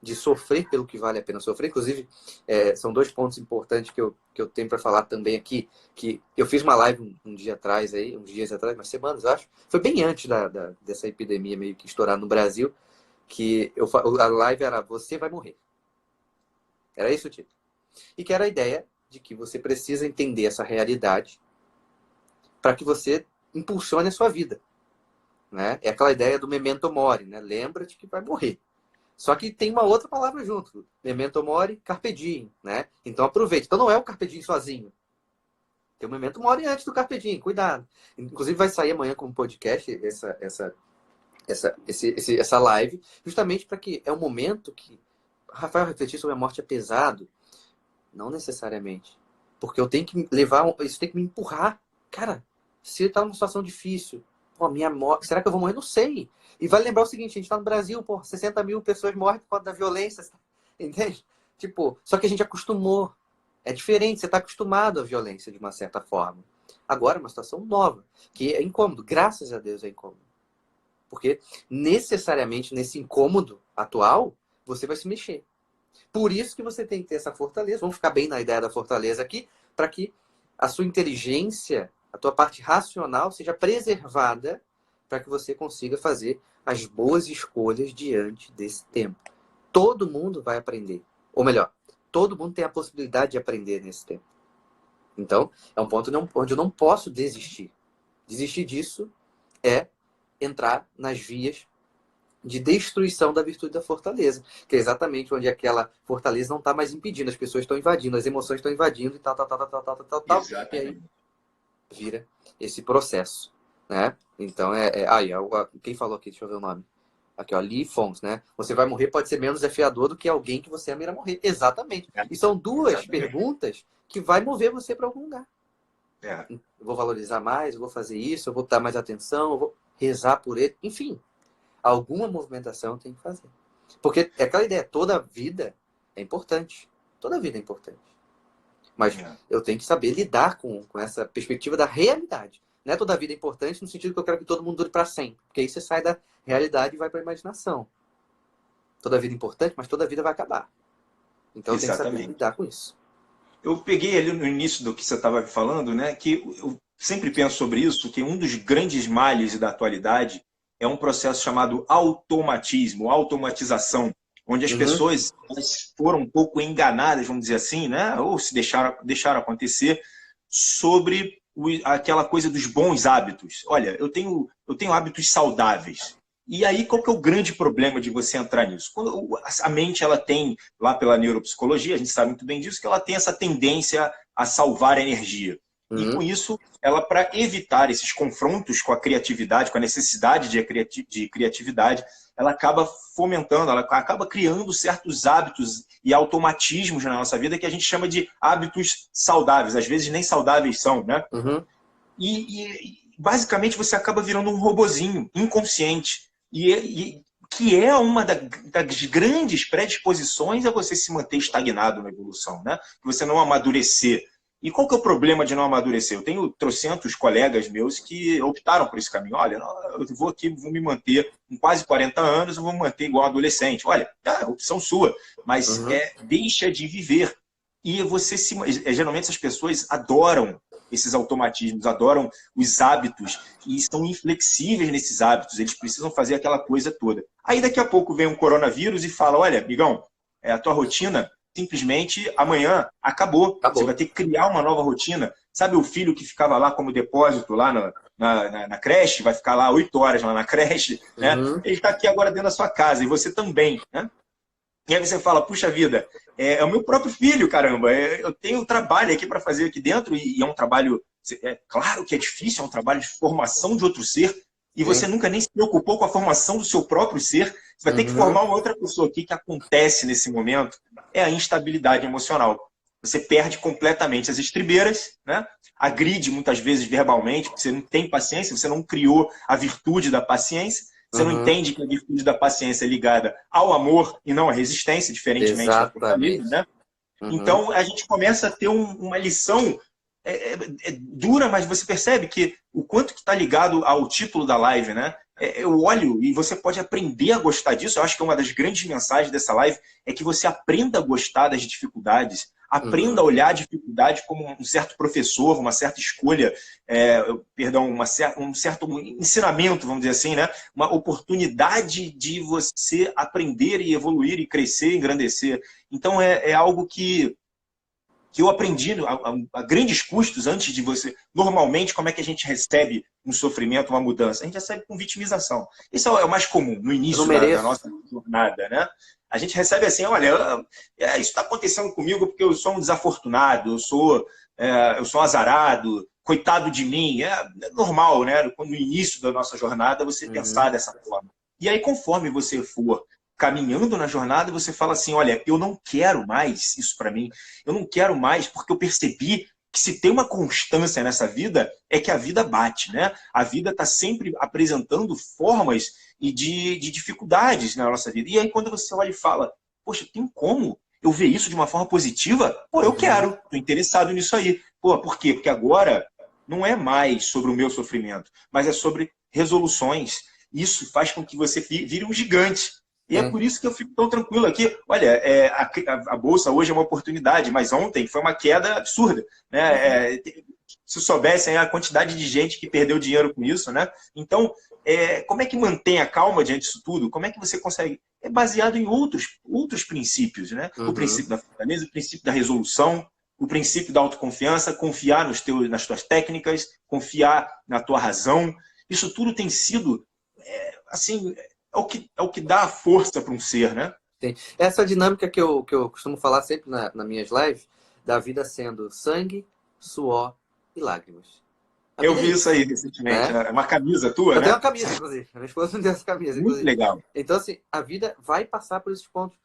de sofrer pelo que vale a pena sofrer. Inclusive, são 2 pontos importantes que eu tenho para falar também aqui, que eu fiz uma live um dia atrás, uns dias atrás, umas semanas, eu acho. Foi bem antes dessa epidemia meio que estourar no Brasil, que a live era "Você vai morrer". Era isso o título. E que era a ideia de que você precisa entender essa realidade para que você impulsione a sua vida. Né? É aquela ideia do memento mori, né? Lembra-te que vai morrer. Só que tem uma outra palavra junto. Memento mori, carpe diem, né? Então aproveite. Então não é o carpe diem sozinho. Tem o memento mori antes do carpe diem, cuidado. Inclusive vai sair amanhã como podcast essa live, justamente para que é um momento que Rafael, refletir sobre a morte é pesado. Não necessariamente. Porque eu tenho que levar, isso tem que me empurrar. Cara, se eu tá numa situação difícil, pô, minha morte, será que eu vou morrer? Não sei. E vale lembrar o seguinte, a gente tá no Brasil, pô, 60 mil pessoas morrem por conta da violência, entende? Tipo, só que a gente acostumou. É diferente, você tá acostumado à violência de uma certa forma. Agora é uma situação nova, que é incômodo. Graças a Deus é incômodo. Porque necessariamente nesse incômodo atual, você vai se mexer. Por isso que você tem que ter essa fortaleza. Vamos ficar bem na ideia da fortaleza aqui, para que a sua inteligência, a tua parte racional seja preservada para que você consiga fazer as boas escolhas diante desse tempo. Todo mundo vai aprender. Ou melhor, todo mundo tem a possibilidade de aprender nesse tempo. Então, é um ponto onde eu não posso desistir. Desistir disso é entrar nas vias de destruição da virtude da fortaleza, que é exatamente onde aquela fortaleza não está mais impedindo, as pessoas estão invadindo, as emoções estão invadindo e tal, e aí vira esse processo, né? Então, quem falou aqui, deixa eu ver o nome. Aqui, ó, Lee Fons, né? Você vai morrer pode ser menos desafiador do que alguém que você ama irá morrer. Exatamente. E são 2 perguntas que vai mover você para algum lugar. Eu vou valorizar mais, eu vou fazer isso, eu vou dar mais atenção, eu vou rezar por ele, enfim. Alguma movimentação tem que fazer. Porque é aquela ideia, toda vida é importante. Toda vida é importante. Mas eu tenho que saber lidar com essa perspectiva da realidade. Não é toda vida é importante no sentido que eu quero que todo mundo dure para sempre. Porque aí você sai da realidade e vai para a imaginação. Toda vida é importante, mas toda vida vai acabar. Então eu tenho que saber lidar com isso. Eu peguei ali no início do que você estava falando, né, que eu sempre penso sobre isso, que um dos grandes males da atualidade é um processo chamado automatismo, automatização, onde as pessoas foram um pouco enganadas, vamos dizer assim, né, ou se deixaram acontecer, sobre aquela coisa dos bons hábitos. Olha, eu tenho hábitos saudáveis. E aí, qual que é o grande problema de você entrar nisso? Quando a mente, ela tem, lá pela neuropsicologia, a gente sabe muito bem disso, que ela tem essa tendência a salvar energia. E com isso, ela, para evitar esses confrontos com a criatividade, com a necessidade de criatividade, ela acaba fomentando, ela acaba criando certos hábitos e automatismos na nossa vida que a gente chama de hábitos saudáveis. Às vezes nem saudáveis são, né? E basicamente você acaba virando um robozinho inconsciente. Que é uma das grandes predisposições a você se manter estagnado na evolução, né? Que você não amadurecer. E qual que é o problema de não amadurecer? Eu tenho trocentos colegas meus que optaram por esse caminho. Olha, eu vou me manter com quase 40 anos, eu vou me manter igual adolescente. Olha, é opção sua, mas deixa de viver. e geralmente essas pessoas adoram esses automatismos, adoram os hábitos e são inflexíveis nesses hábitos, eles precisam fazer aquela coisa toda. Aí daqui a pouco vem um coronavírus e fala, olha, amigão, a tua rotina simplesmente amanhã acabou. Você vai ter que criar uma nova rotina. Sabe o filho que ficava lá como depósito lá na creche, vai ficar lá 8 horas lá na creche, né? Ele está aqui agora dentro da sua casa e você também, né? E aí você fala, puxa vida, é o meu próprio filho, caramba, eu tenho trabalho aqui para fazer aqui dentro e é um trabalho, claro que é difícil, é um trabalho de formação de outro ser e você nunca nem se preocupou com a formação do seu próprio ser, você vai ter que formar uma outra pessoa aqui. Que acontece nesse momento é a instabilidade emocional. Você perde completamente as estribeiras, né? Agride muitas vezes verbalmente, porque você não tem paciência, você não criou a virtude da paciência. Você não entende que a virtude da paciência é ligada ao amor e não à resistência, diferentemente da fortaleza, né? Então, a gente começa a ter uma lição dura, mas você percebe que o quanto que está ligado ao título da live, né? Eu olho e você pode aprender a gostar disso. Eu acho que uma das grandes mensagens dessa live é que você aprenda a gostar das dificuldades, aprenda a olhar a dificuldade como um certo professor, uma certa escolha, um certo ensinamento, vamos dizer assim, né? Uma oportunidade de você aprender e evoluir e crescer e engrandecer. Então é algo que eu aprendi a grandes custos antes de você... Normalmente, como é que a gente recebe um sofrimento, uma mudança? A gente recebe com vitimização. Isso é o mais comum no início da nossa jornada, né? A gente recebe assim, olha, isso está acontecendo comigo porque eu sou um desafortunado, eu sou um azarado, coitado de mim. É normal, né? No início da nossa jornada, você pensar dessa forma. E aí, conforme você for caminhando na jornada, você fala assim, olha, eu não quero mais isso para mim, eu não quero mais porque eu percebi que se tem uma constância nessa vida, é que a vida bate, né? A vida está sempre apresentando formas de dificuldades na nossa vida. E aí quando você olha e fala, poxa, tem como eu ver isso de uma forma positiva? Pô, eu quero, estou interessado nisso aí. Pô, por quê? Porque agora não é mais sobre o meu sofrimento, mas é sobre resoluções. Isso faz com que você vire um gigante. E é por isso que eu fico tão tranquilo aqui. Olha, a Bolsa hoje é uma oportunidade, mas ontem foi uma queda absurda, né? Se soubessem a quantidade de gente que perdeu dinheiro com isso, né? Então, como é que mantém a calma diante disso tudo? Como é que você consegue? É baseado em outros princípios, né? O princípio da fortaleza, o princípio da resolução, o princípio da autoconfiança, confiar nas tuas técnicas, confiar na tua razão. Isso tudo tem sido, assim... É o que dá a força para um ser, né? Sim. Essa dinâmica que eu costumo falar sempre nas minhas lives, da vida sendo sangue, suor e lágrimas. Eu vi isso aí recentemente, né? É uma camisa tua, né? Eu tenho né? uma camisa, inclusive. A minha esposa me deu essa camisa, Muito legal. Então, assim, a vida vai passar por esses pontos.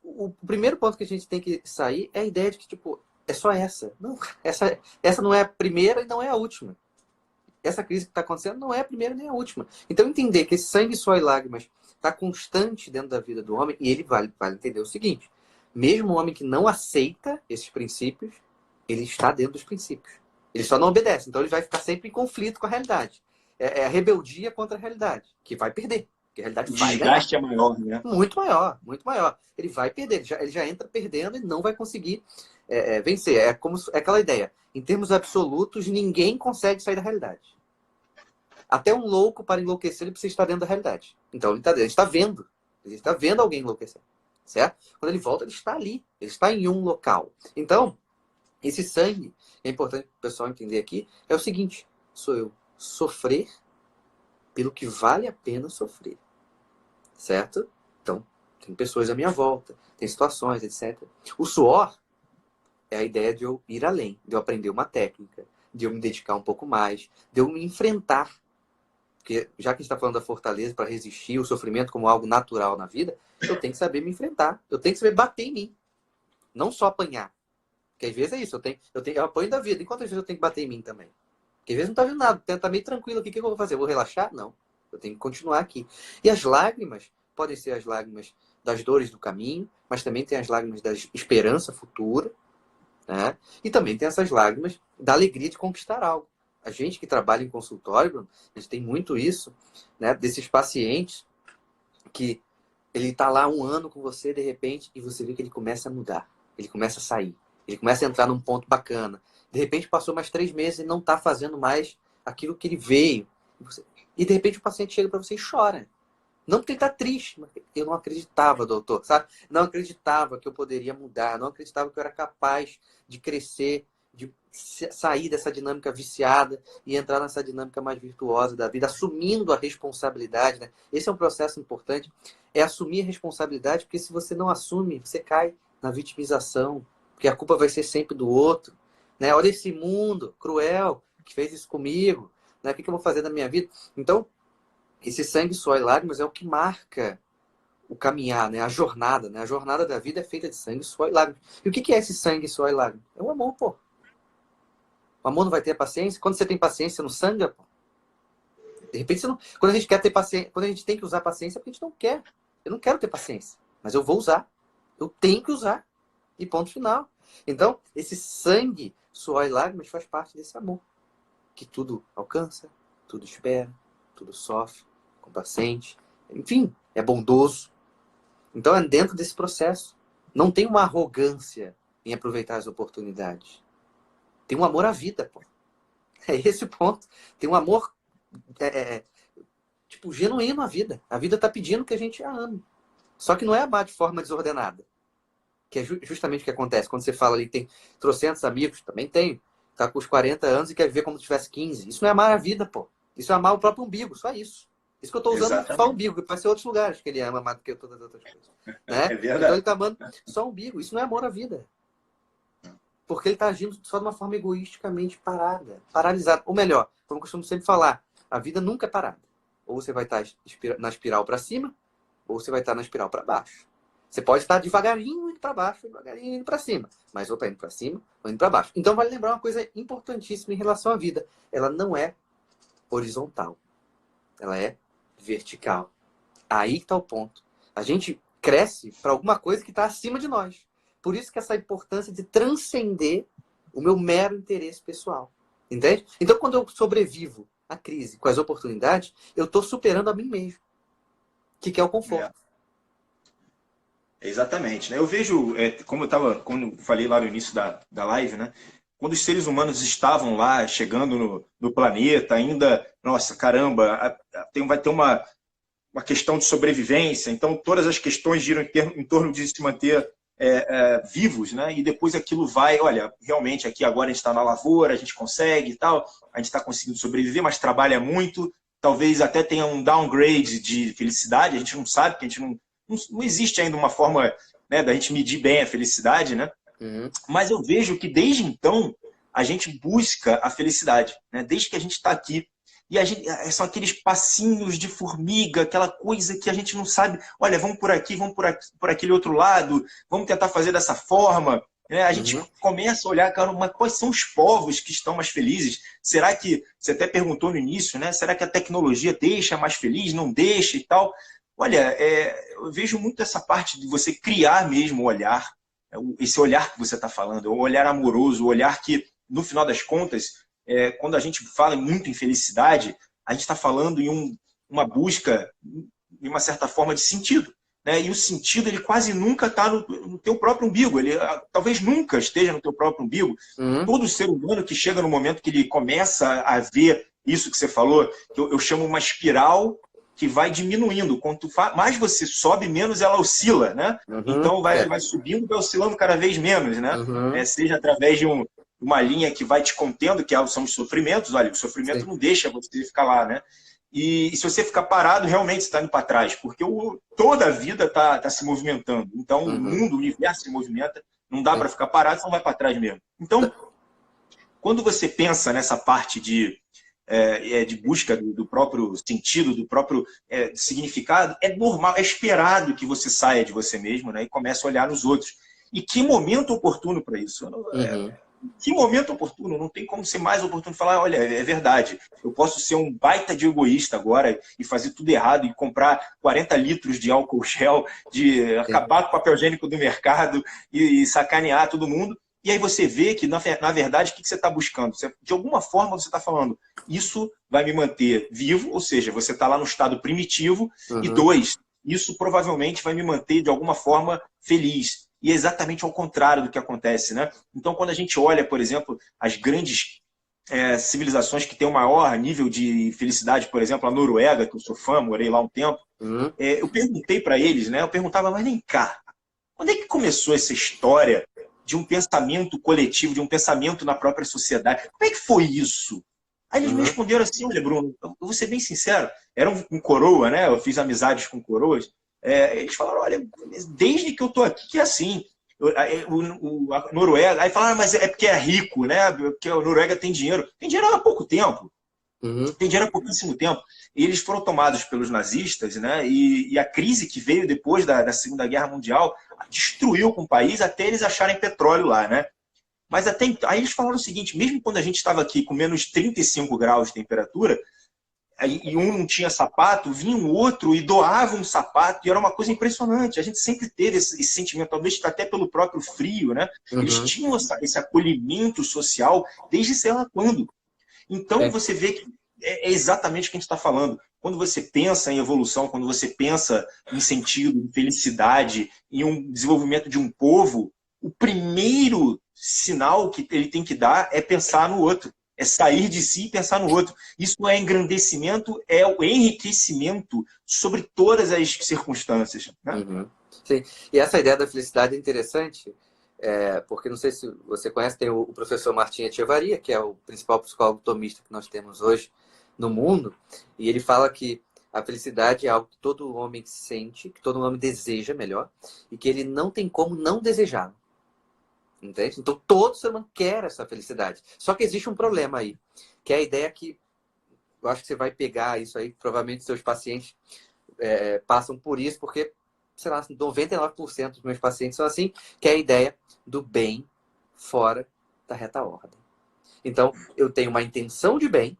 O primeiro ponto que a gente tem que sair é a ideia de que, tipo, é só essa. Não, essa não é a primeira e não é a última. Essa crise que está acontecendo não é a primeira nem a última. Então, entender que esse sangue, suor e lágrimas está constante dentro da vida do homem, e ele vai entender o seguinte: mesmo o homem que não aceita esses princípios, ele está dentro dos princípios. Ele só não obedece, então ele vai ficar sempre em conflito com a realidade. É a rebeldia contra a realidade, que vai perder. Porque a realidade vai ganhar. O desgaste é maior, né? Muito maior, muito maior. Ele vai perder, ele já entra perdendo e não vai conseguir vencer. É aquela ideia. Em termos absolutos, ninguém consegue sair da realidade. Até um louco, para enlouquecer, ele precisa estar dentro da realidade. Então, ele está vendo. Ele está vendo alguém enlouquecer. Certo? Quando ele volta, ele está ali. Ele está em um local. Então, esse sangue, é importante o pessoal entender aqui, é o seguinte: sou eu sofrer pelo que vale a pena sofrer. Certo? Então, tem pessoas à minha volta, tem situações, etc. O suor é a ideia de eu ir além, de eu aprender uma técnica, de eu me dedicar um pouco mais, de eu me enfrentar. Porque já que a gente está falando da fortaleza para resistir o sofrimento como algo natural na vida, eu tenho que saber me enfrentar. Eu tenho que saber bater em mim. Não só apanhar. Porque às vezes é isso. Eu apanho da vida. E quantas vezes eu tenho que bater em mim também? Porque às vezes não está vendo nada. Está meio tranquilo aqui. O que eu vou fazer? Eu vou relaxar? Não. Eu tenho que continuar aqui. E as lágrimas podem ser as lágrimas das dores do caminho, mas também tem as lágrimas da esperança futura, né? E também tem essas lágrimas da alegria de conquistar algo. A gente que trabalha em consultório, Bruno, a gente tem muito isso, né? Desses pacientes que ele está lá 1 ano com você, de repente, e você vê que ele começa a mudar. Ele começa a sair. Ele começa a entrar num ponto bacana. De repente passou mais 3 meses e não está fazendo mais aquilo que ele veio. E de repente o paciente chega para você e chora. Não porque ele está triste, mas eu não acreditava, doutor, sabe? Não acreditava que eu poderia mudar, não acreditava que eu era capaz de crescer, de sair dessa dinâmica viciada e entrar nessa dinâmica mais virtuosa da vida, assumindo a responsabilidade, né? Esse é um processo importante, é assumir a responsabilidade, porque se você não assume, você cai na vitimização, porque a culpa vai ser sempre do outro, né? Olha esse mundo cruel que fez isso comigo, né? O que eu vou fazer na minha vida? Então, esse sangue, suor e lágrimas é o que marca o caminhar, né? A jornada, né? A jornada da vida é feita de sangue, suor e lágrimas. E o que é esse sangue, suor e lágrimas? É o amor, pô. O amor não vai ter paciência? Quando você tem paciência, você não sangra, pô. De repente, você não... quando a gente quer ter paciência, quando a gente tem que usar paciência, é porque a gente não quer. Eu não quero ter paciência, mas eu vou usar. Eu tenho que usar. E ponto final. Então, esse sangue, suor e lágrimas faz parte desse amor. Que tudo alcança, tudo espera, tudo sofre, complacente, enfim, é bondoso. Então é dentro desse processo. Não tem uma arrogância em aproveitar as oportunidades. Tem um amor à vida, pô. É esse o ponto. Tem um amor tipo, genuíno à vida. A vida está pedindo que a gente a ame. Só que não é amar de forma desordenada. Que é justamente o que acontece. Quando você fala ali que tem trocentos amigos, também tem. Tá com os 40 anos e quer viver como se tivesse 15. Isso não é amar a vida, pô. Isso é amar o próprio umbigo, só isso. Isso que eu estou usando só o Exatamente. umbigo, pode ser outros lugares que ele ama mais do que todas as outras coisas. Né? É Então verdade. ele está amando só o umbigo. Isso não é amor à vida. Porque ele está agindo só de uma forma egoisticamente parada, paralisada. Ou melhor, como eu costumo sempre falar, a vida nunca é parada. Ou você vai estar na espiral para cima, ou você vai estar na espiral para baixo. Você pode estar devagarinho indo para baixo, devagarinho indo para cima. Mas ou está indo para cima, ou indo para baixo. Então vale lembrar uma coisa importantíssima em relação à vida. Ela não é horizontal. Ela é vertical. Aí está o ponto. A gente cresce para alguma coisa que está acima de nós. Por isso que essa importância de transcender o meu mero interesse pessoal. Entende? Então, quando eu sobrevivo à crise com as oportunidades, eu estou superando a mim mesmo. Que é o conforto. Exatamente, né? Eu vejo, como eu falei lá no início da live, né? Quando os seres humanos estavam lá, chegando no planeta, ainda, nossa, caramba, vai ter uma questão de sobrevivência, então todas as questões giram em torno de se manter vivos, né? E depois aquilo vai, olha, realmente aqui agora a gente está na lavoura, a gente consegue e tal, a gente está conseguindo sobreviver, mas trabalha muito, talvez até tenha um downgrade de felicidade, a gente não sabe, porque a gente não existe ainda uma forma, né, da gente medir bem a felicidade, né? Uhum. Mas eu vejo que desde então a gente busca a felicidade, né? Desde que a gente está aqui. E são aqueles passinhos de formiga, aquela coisa que a gente não sabe, olha, vamos por aqui, vamos por aquele outro lado, vamos tentar fazer dessa forma. Né? A gente começa a olhar, cara, mas quais são os povos que estão mais felizes? Será que, você até perguntou no início, né? Será que a tecnologia deixa mais feliz, não deixa e tal? Olha, eu vejo muito essa parte de você criar mesmo o olhar, esse olhar que você está falando, o olhar amoroso, o olhar que, no final das contas, quando a gente fala muito em felicidade, a gente está falando em uma busca, de uma certa forma, de sentido. Né? E o sentido, ele quase nunca está no teu próprio umbigo, ele talvez nunca esteja no teu próprio umbigo. Todo ser humano que chega no momento que ele começa a ver isso que você falou, que eu chamo uma espiral que vai diminuindo. Quanto mais você sobe, menos ela oscila, né? Então vai subindo, vai oscilando cada vez menos, né? Seja através de uma linha que vai te contendo, que são os sofrimentos. Olha, o sofrimento não deixa você ficar lá, né? E se você ficar parado, realmente você está indo para trás, porque toda a vida está se movimentando. Então, o mundo, o universo se movimenta, não dá para ficar parado, você não vai para trás mesmo. Então, quando você pensa nessa parte de busca do próprio sentido, do próprio significado, é normal, é esperado que você saia de você mesmo, né, e comece a olhar nos outros. E que momento oportuno para isso? Que momento oportuno? Não tem como ser mais oportuno falar, olha, é verdade, eu posso ser um baita de egoísta agora e fazer tudo errado e comprar 40 litros de álcool gel, de acabar com o papel higiênico do mercado e sacanear todo mundo. E aí você vê que, na verdade, o que você está buscando? De alguma forma você está falando, isso vai me manter vivo, ou seja, você está lá no estado primitivo, e 2, isso provavelmente vai me manter, de alguma forma, feliz. e é exatamente ao contrário do que acontece, né? Então, quando a gente olha, por exemplo, as grandes civilizações que têm o maior nível de felicidade, por exemplo, a Noruega, que eu sou fã, morei lá um tempo, Uhum. eu perguntei para eles, né? Eu perguntava, mas vem cá, quando é que começou essa história de um pensamento coletivo, de um pensamento na própria sociedade? Como é que foi isso? Aí eles me Uhum. responderam assim, olha, Bruno, eu vou ser bem sincero, era um coroa, né? Eu fiz amizades com coroas. Eles falaram, olha, desde que eu tô aqui que é assim. A Noruega, aí falaram, mas é porque é rico, né? Porque a Noruega tem dinheiro. Tem dinheiro há pouco tempo. Uhum. Tem dinheiro há pouquíssimo tempo. E eles foram tomados pelos nazistas, né? E a crise que veio depois da Segunda Guerra Mundial destruiu com o país até eles acharem petróleo lá, né? Mas até aí eles falaram o seguinte, mesmo quando a gente estava aqui com menos 35 graus de temperatura, e um não tinha sapato, vinha um outro e doava um sapato, e era uma coisa impressionante. A gente sempre teve esse sentimento, talvez até pelo próprio frio, né? Eles Uhum. tinham esse acolhimento social desde sei lá quando. Então Sim. você vê que é exatamente o que a gente está falando. Quando você pensa em evolução, quando você pensa em sentido, em felicidade, em um desenvolvimento de um povo, o primeiro sinal que ele tem que dar é pensar no outro. É sair de si e pensar no outro. Isso é engrandecimento, é o enriquecimento sobre todas as circunstâncias. Né? Uhum. Sim. E essa ideia da felicidade é interessante, porque não sei se você conhece, tem o professor Martin Etchevarria, que é o principal psicólogo tomista que nós temos hoje no mundo, e ele fala que a felicidade é algo que todo homem sente, que todo homem deseja, melhor, e que ele não tem como não desejar. Entende? Então todo ser humano quer essa felicidade. Só que existe um problema aí, que é a ideia que eu acho que você vai pegar isso aí, provavelmente seus pacientes passam por isso, porque, sei lá, 99% dos meus pacientes são assim, que é a ideia do bem fora da reta ordem. Então, eu tenho uma intenção de bem,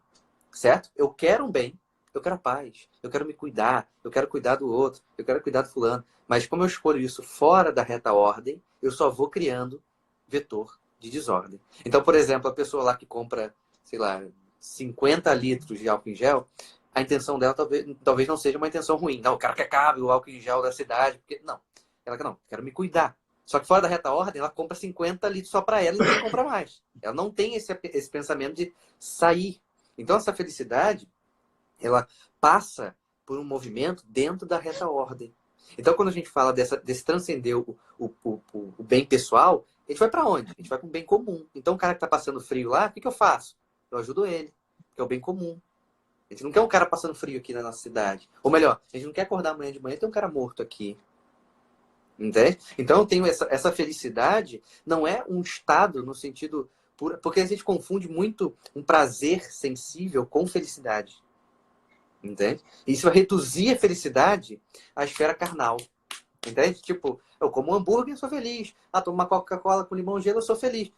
certo? Eu quero um bem, eu quero a paz, eu quero me cuidar, eu quero cuidar do outro, eu quero cuidar do fulano. Mas como eu escolho isso fora da reta ordem, eu só vou criando vetor de desordem. Então, por exemplo, a pessoa lá que compra, sei lá, 50 litros de álcool em gel, a intenção dela talvez não seja uma intenção ruim. Não, eu quero que acabe o álcool em gel da cidade. Porque, não, ela não, quero me cuidar. Só que fora da reta ordem, ela compra 50 litros só para ela e ninguém compra mais. Ela não tem esse pensamento de sair. Então, essa felicidade, ela passa por um movimento dentro da reta ordem. Então, quando a gente fala desse transcender o bem pessoal, a gente vai para onde? A gente vai para o bem comum. Então, o cara que está passando frio lá, o que eu faço? Eu ajudo ele, que é o bem comum. A gente não quer um cara passando frio aqui na nossa cidade. Ou melhor, a gente não quer acordar amanhã de manhã e ter um cara morto aqui. Entende? Então, eu tenho essa felicidade, não é um estado no sentido puro, porque a gente confunde muito um prazer sensível com felicidade. Entende? Isso vai reduzir a felicidade à esfera carnal. Entende? Tipo, eu como um hambúrguer, eu sou feliz. Ah, tomo uma Coca-Cola com limão e gelo, eu sou feliz.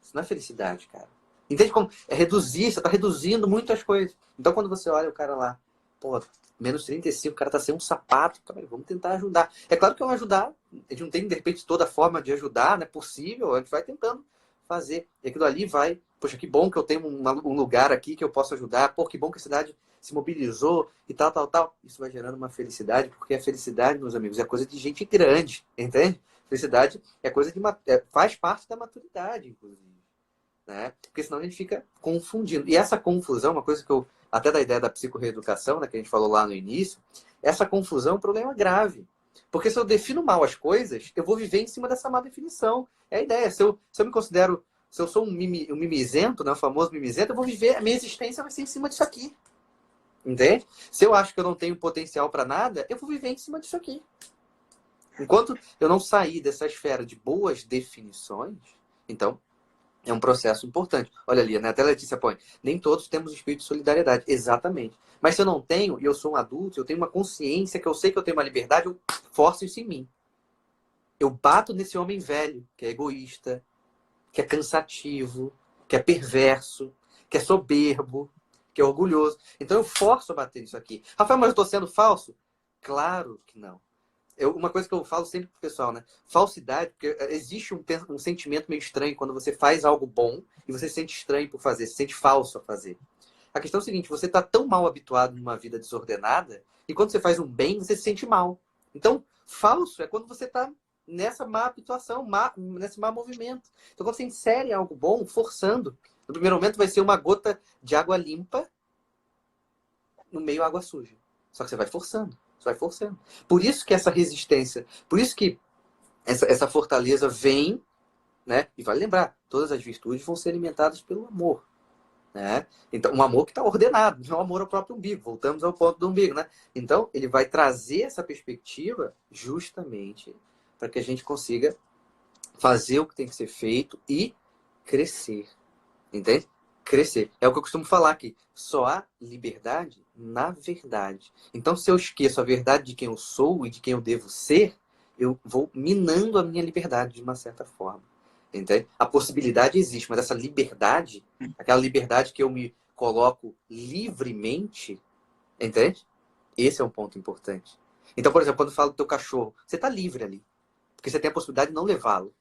Isso não é felicidade, cara. Entende como? É reduzir, você tá reduzindo muitas coisas. Então, quando você olha o cara lá, pô, menos 35, o cara tá sem um sapato, cara, vamos tentar ajudar. É claro que eu vou ajudar, a gente não tem, de repente, toda a forma de ajudar, não é possível, a gente vai tentando fazer. E aquilo ali vai, poxa, que bom que eu tenho um lugar aqui que eu posso ajudar, pô, que bom que a cidade se mobilizou e tal, tal, tal. Isso vai gerando uma felicidade, porque a felicidade, meus amigos, é coisa de gente grande, entende? Felicidade é coisa de faz parte da maturidade, inclusive. Né? Porque senão a gente fica confundindo. E essa confusão, uma coisa que eu, até da ideia da psicorreeducação, né, que a gente falou lá no início, essa confusão é um problema grave. Porque se eu defino mal as coisas, eu vou viver em cima dessa má definição. É a ideia. Se eu me considero, se eu sou um mimizento, né, o famoso mimizento, eu vou viver, a minha existência vai ser em cima disso aqui. Entende? Se eu acho que eu não tenho potencial para nada, eu vou viver em cima disso aqui. Enquanto eu não sair dessa esfera de boas definições, então é um processo importante. Olha ali, né? Até a Letícia põe, nem todos temos espírito de solidariedade. Exatamente. Mas se eu não tenho, e eu sou um adulto, eu tenho uma consciência que eu sei que eu tenho uma liberdade, eu forço isso em mim. Eu bato nesse homem velho, que é egoísta, que é cansativo, que é perverso, que é soberbo, que é orgulhoso. Então eu forço a bater nisso aqui. Rafael, mas eu estou sendo falso? Claro que não. Uma coisa que eu falo sempre pro pessoal, né? Falsidade, porque existe um sentimento meio estranho quando você faz algo bom e você se sente estranho por fazer, se sente falso a fazer. A questão é a seguinte, você está tão mal habituado numa vida desordenada e quando você faz um bem, você se sente mal. Então, falso é quando você está nessa má habituação, nesse má movimento. Então, quando você insere algo bom, forçando, no primeiro momento vai ser uma gota de água limpa no meio água suja. Só que você vai forçando, você vai forçando. Por isso que essa resistência, por isso que essa fortaleza vem, né? E vale lembrar, todas as virtudes vão ser alimentadas pelo amor, né? Então, um amor que está ordenado, não é um amor ao próprio umbigo. Voltamos ao ponto do umbigo, né? Então, ele vai trazer essa perspectiva justamente para que a gente consiga fazer o que tem que ser feito e crescer. Entende? Crescer. É o que eu costumo falar aqui. Só há liberdade na verdade. Então, se eu esqueço a verdade de quem eu sou e de quem eu devo ser, eu vou minando a minha liberdade de uma certa forma. Entende? A possibilidade existe, mas essa liberdade, aquela liberdade que eu me coloco livremente, entende? Esse é um ponto importante. Então, por exemplo, quando eu falo do teu cachorro, você está livre ali. Porque você tem a possibilidade de não levá-lo.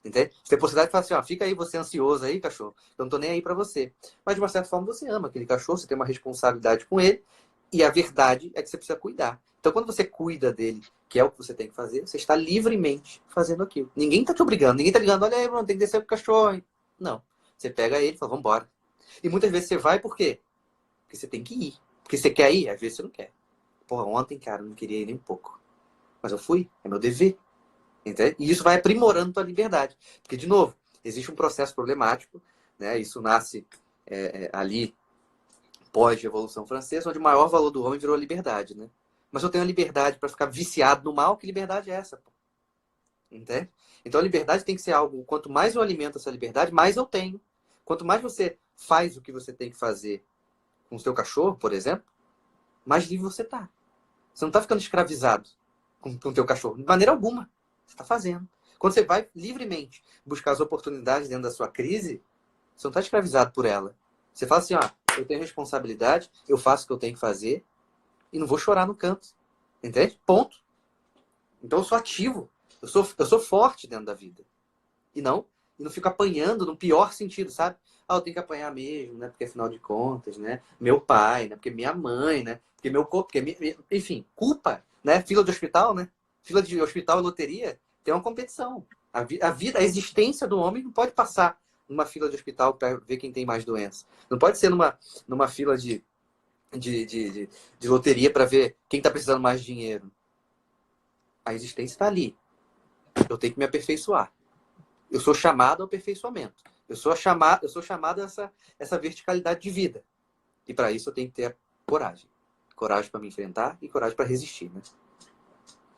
Entende? Você tem a possibilidade de falar assim, ó, fica aí você ansioso aí, cachorro. Eu não tô nem aí pra você. Mas de uma certa forma você ama aquele cachorro, você tem uma responsabilidade com ele. E a verdade é que você precisa cuidar. Então quando você cuida dele, que é o que você tem que fazer, você está livremente fazendo aquilo. Ninguém tá te obrigando, ninguém tá ligando, olha aí, Bruno, tem que descer pro cachorro. Hein? Não. Você pega ele e fala, vambora. E muitas vezes você vai por quê? Porque você tem que ir. Porque você quer ir, às vezes você não quer. Porra, ontem, cara, eu não queria ir nem um pouco. Mas eu fui, é meu dever. Entende? E isso vai aprimorando a tua liberdade. Porque, de novo, existe um processo problemático, né? Isso nasce ali pós-Revolução Francesa, onde o maior valor do homem virou a liberdade. Né? Mas eu tenho a liberdade para ficar viciado no mal, que liberdade é essa? Pô? Entende? Então a liberdade tem que ser algo, quanto mais eu alimento essa liberdade, mais eu tenho. Quanto mais você faz o que você tem que fazer com o seu cachorro, por exemplo, mais livre você está. Você não está ficando escravizado com o teu cachorro, de maneira alguma. Você está fazendo. Quando você vai livremente buscar as oportunidades dentro da sua crise, você não está escravizado por ela. Você fala assim, ó, eu tenho responsabilidade, eu faço o que eu tenho que fazer e não vou chorar no canto. Entende? Ponto. Então eu sou ativo. Eu sou forte dentro da vida. E não fico apanhando no pior sentido, sabe? Ah, eu tenho que apanhar mesmo, né? Porque afinal de contas, né? Meu pai, né? Porque minha mãe, né? Porque meu corpo, enfim, culpa, né? Fila de hospital, né? Fila de hospital e loteria tem uma competição. A vida, a existência do homem não pode passar numa fila de hospital para ver quem tem mais doença. Não pode ser numa fila de loteria para ver quem está precisando mais de dinheiro. A existência está ali. Eu tenho que me aperfeiçoar. Eu sou chamado ao aperfeiçoamento. Eu sou chamado a essa verticalidade de vida. E para isso eu tenho que ter coragem. Coragem para me enfrentar e coragem para resistir, né?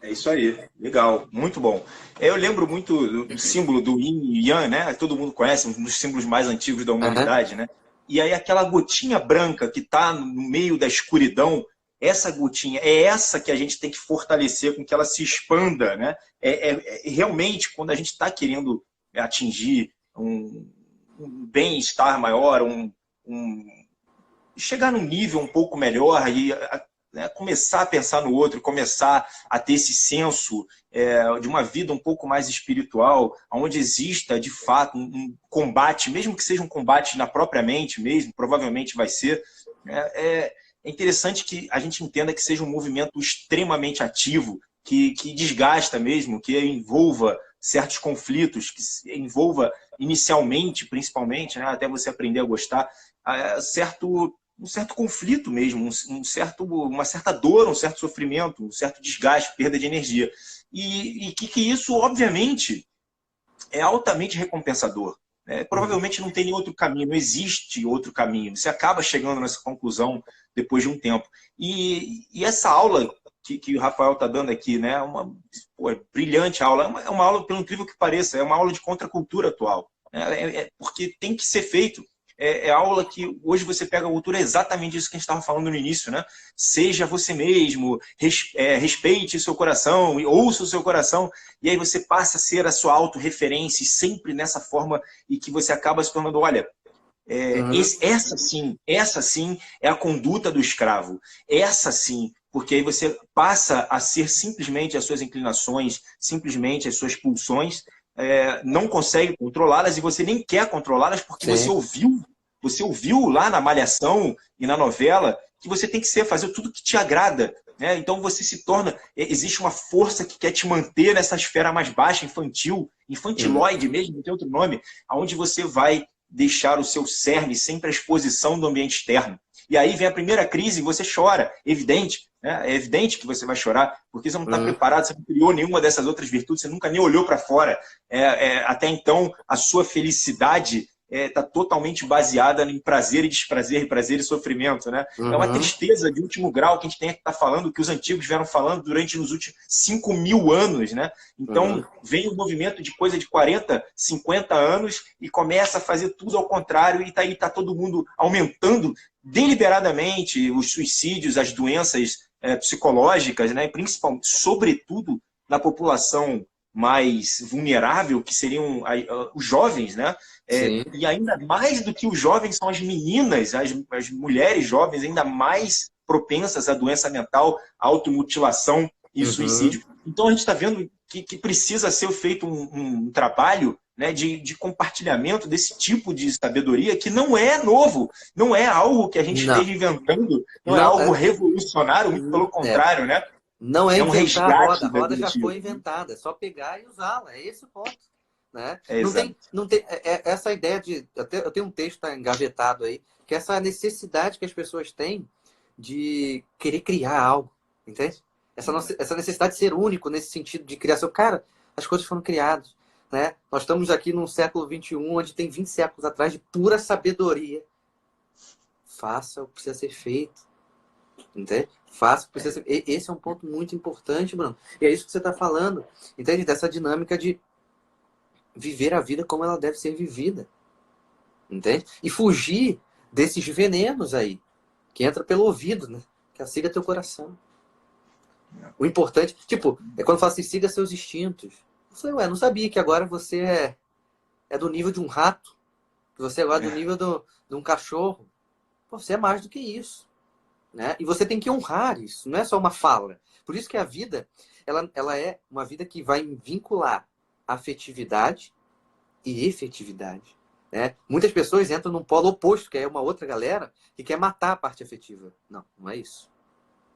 É isso aí, legal, muito bom. Eu lembro muito do símbolo do Yin e Yang, né? Todo mundo conhece, um dos símbolos mais antigos da humanidade, né? E aí aquela gotinha branca que está no meio da escuridão, essa gotinha é essa que a gente tem que fortalecer com que ela se expanda, né? Realmente, quando a gente está querendo atingir um bem-estar maior, chegar num nível um pouco melhor e né, começar a pensar no outro, começar a ter esse senso de uma vida um pouco mais espiritual, onde exista, de fato, um combate, mesmo que seja um combate na própria mente mesmo, provavelmente vai ser. É interessante que a gente entenda que seja um movimento extremamente ativo, que desgasta mesmo, que envolva certos conflitos, que envolva inicialmente, principalmente, né, até você aprender a gostar, um certo conflito mesmo, uma certa dor, um certo sofrimento, um certo desgaste, perda de energia. E que isso, obviamente, é altamente recompensador. Provavelmente não tem nenhum outro caminho, não existe outro caminho. Você acaba chegando nessa conclusão depois de um tempo. E essa aula que o Rafael está dando aqui, né, brilhante aula, é uma aula, pelo incrível que pareça, é uma aula de contracultura atual. Porque tem que ser feito. É aula que hoje você pega a cultura, é exatamente isso que a gente estava falando no início, né? Seja você mesmo, respeite seu coração, ouça o seu coração, e aí você passa a ser a sua autorreferência, sempre nessa forma, e que você acaba se tornando, olha, essa sim é a conduta do escravo, essa sim, porque aí você passa a ser simplesmente as suas inclinações, simplesmente as suas pulsões, não consegue controlá-las e você nem quer controlá-las porque você ouviu lá na Malhação e na novela que você tem que fazer tudo que te agrada. né? Então você se torna... Existe uma força que quer te manter nessa esfera mais baixa, infantil, infantiloide mesmo, não tem outro nome, aonde você vai deixar o seu cerne sempre à exposição do ambiente externo. E aí vem a primeira crise e você chora, evidente, né? É evidente que você vai chorar, porque você não está preparado, você não criou nenhuma dessas outras virtudes, você nunca nem olhou para fora. Até então, a sua felicidade está totalmente baseada em prazer e desprazer, prazer e sofrimento, né? É uma tristeza de último grau que a gente tem que estar falando, que os antigos vieram falando durante nos últimos 5.000 anos, né? Então, vem um movimento de coisa de 40, 50 anos e começa a fazer tudo ao contrário e tá todo mundo aumentando deliberadamente os suicídios, as doenças psicológicas, né? Principalmente, sobretudo, na população mais vulnerável, que seriam os jovens, né? E ainda mais do que os jovens são as meninas, as mulheres jovens, ainda mais propensas à doença mental, à automutilação e suicídio. Então a gente está vendo que precisa ser feito um trabalho, né, de compartilhamento desse tipo de sabedoria que não é novo, não é algo que a gente esteja inventando, não é algo revolucionário, muito pelo contrário, né? Não é um inventar a resgate roda já foi inventada, é só pegar e usá-la, é esse o ponto. Né? Não tem essa ideia de... Eu tenho um texto tá engavetado aí, que é essa necessidade que as pessoas têm de querer criar algo, entende? Essa necessidade de ser único nesse sentido de criação. Cara, as coisas foram criadas. Né? Nós estamos aqui num século XXI, onde tem 20 séculos atrás de pura sabedoria. Faça o que precisa ser feito. Entende? Faça o que precisa ser feito. Esse é um ponto muito importante, Bruno. E é isso que você está falando. Entende? Dessa dinâmica de viver a vida como ela deve ser vivida. Entende? E fugir desses venenos aí, que entra pelo ouvido, né? Que siga teu coração. O importante, tipo, é quando fala assim, siga seus instintos. Eu falei, não sabia que agora você é do nível de um rato, que você agora é do nível de um cachorro. Pô, você é mais do que isso. Né? E você tem que honrar isso, não é só uma fala. Por isso que a vida, ela é uma vida que vai vincular afetividade e efetividade. Né? Muitas pessoas entram num polo oposto, que é uma outra galera que quer matar a parte afetiva. Não, não é isso.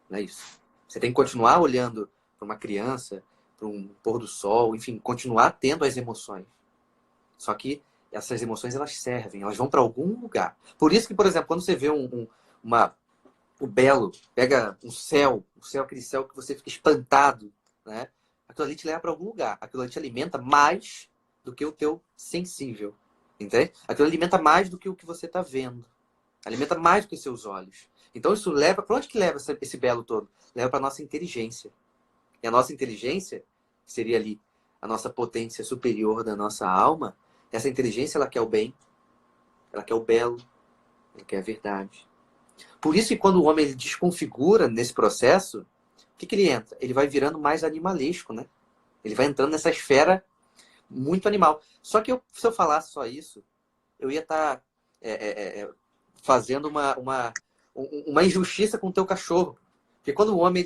Não é isso. Você tem que continuar olhando para uma criança, para um pôr do sol, enfim, continuar tendo as emoções. Só que essas emoções, elas servem, elas vão para algum lugar. Por isso que, por exemplo, quando você vê o belo, pega um céu, aquele céu que você fica espantado, né? Aquilo ali te leva para algum lugar. Aquilo ali te alimenta mais do que o teu sensível. Entende? Aquilo alimenta mais do que o que você está vendo. Alimenta mais do que os seus olhos. Então isso leva... Para onde que leva esse belo todo? Leva para a nossa inteligência. E a nossa inteligência, que seria ali a nossa potência superior da nossa alma, essa inteligência, ela quer o bem, ela quer o belo, ela quer a verdade. Por isso que quando o homem ele desconfigura nesse processo, o que ele entra? Ele vai virando mais animalesco, né? Ele vai entrando nessa esfera muito animal. Só que se eu falasse só isso, eu ia estar fazendo uma injustiça com o teu cachorro. Porque quando o homem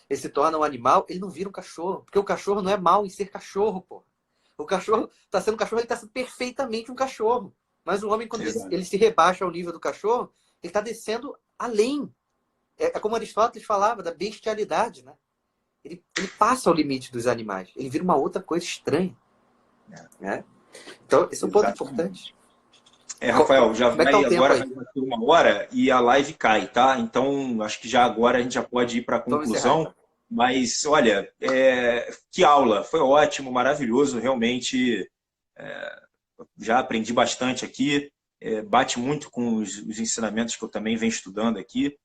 ele se torna um animal, ele não vira um cachorro. Porque o cachorro não é mal em ser cachorro, pô. O cachorro está sendo um cachorro, ele está sendo perfeitamente um cachorro. Mas o homem, quando ele se rebaixa ao nível do cachorro, ele está descendo além. É como Aristóteles falava, da bestialidade, né? Ele passa o limite dos animais. Ele vira uma outra coisa estranha. Né? Então, esse é um ponto importante. Rafael, já vai agora vai bater 1 hora e a live cai, tá? Então, acho que já agora a gente já pode ir para a conclusão. Então. Mas, olha, que aula. Foi ótimo, maravilhoso, realmente. Já aprendi bastante aqui. Bate muito com os ensinamentos que eu também venho estudando aqui.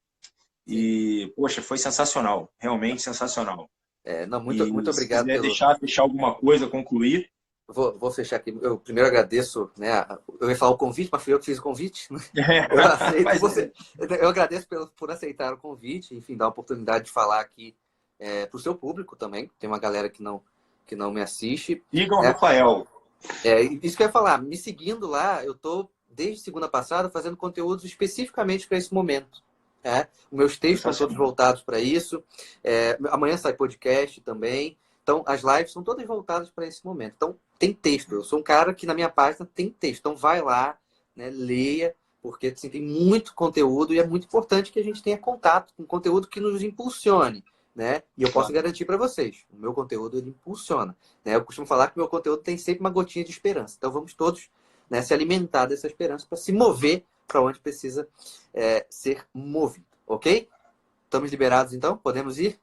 E, poxa, foi sensacional. Realmente sensacional. Muito obrigado. Se quiser fechar alguma coisa, concluir. Vou fechar aqui. Eu primeiro agradeço, né? Eu ia falar o convite, mas fui eu que fiz o convite. Né? Eu agradeço por aceitar o convite, enfim, dar a oportunidade de falar aqui para o seu público também. Tem uma galera que não me assiste. Sigam Rafael. Isso que eu ia falar. Me seguindo lá, eu estou, desde segunda passada, fazendo conteúdos especificamente para esse momento. Os meus textos estão todos voltados para isso. Amanhã sai podcast também. Então, as lives são todas voltadas para esse momento. Então, tem texto. Eu sou um cara que na minha página tem texto. Então, vai lá, né, leia, porque assim, tem muito conteúdo e é muito importante que a gente tenha contato com conteúdo que nos impulsione, né? E eu posso garantir para vocês, o meu conteúdo ele impulsiona, né? Eu costumo falar que o meu conteúdo tem sempre uma gotinha de esperança. Então vamos todos, né, se alimentar dessa esperança para se mover para onde precisa ser movido, ok? Estamos liberados então? Podemos ir?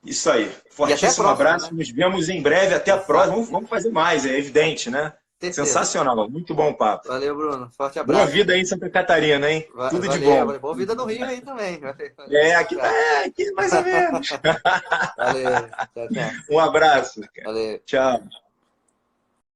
Isso aí. E até a Fortíssimo próxima, abraço. né? Nos vemos em breve. Até a próxima. Vamos fazer mais, é evidente, né? Certeza. Sensacional. Muito bom papo. Valeu, Bruno. Forte Boa abraço. vida aí em Santa Catarina, hein? Tudo de Valeu, bom. valeu. Boa vida no Rio aí também. Aqui mais ou menos. Valeu. Tchau, tchau. Um abraço. Valeu. Tchau.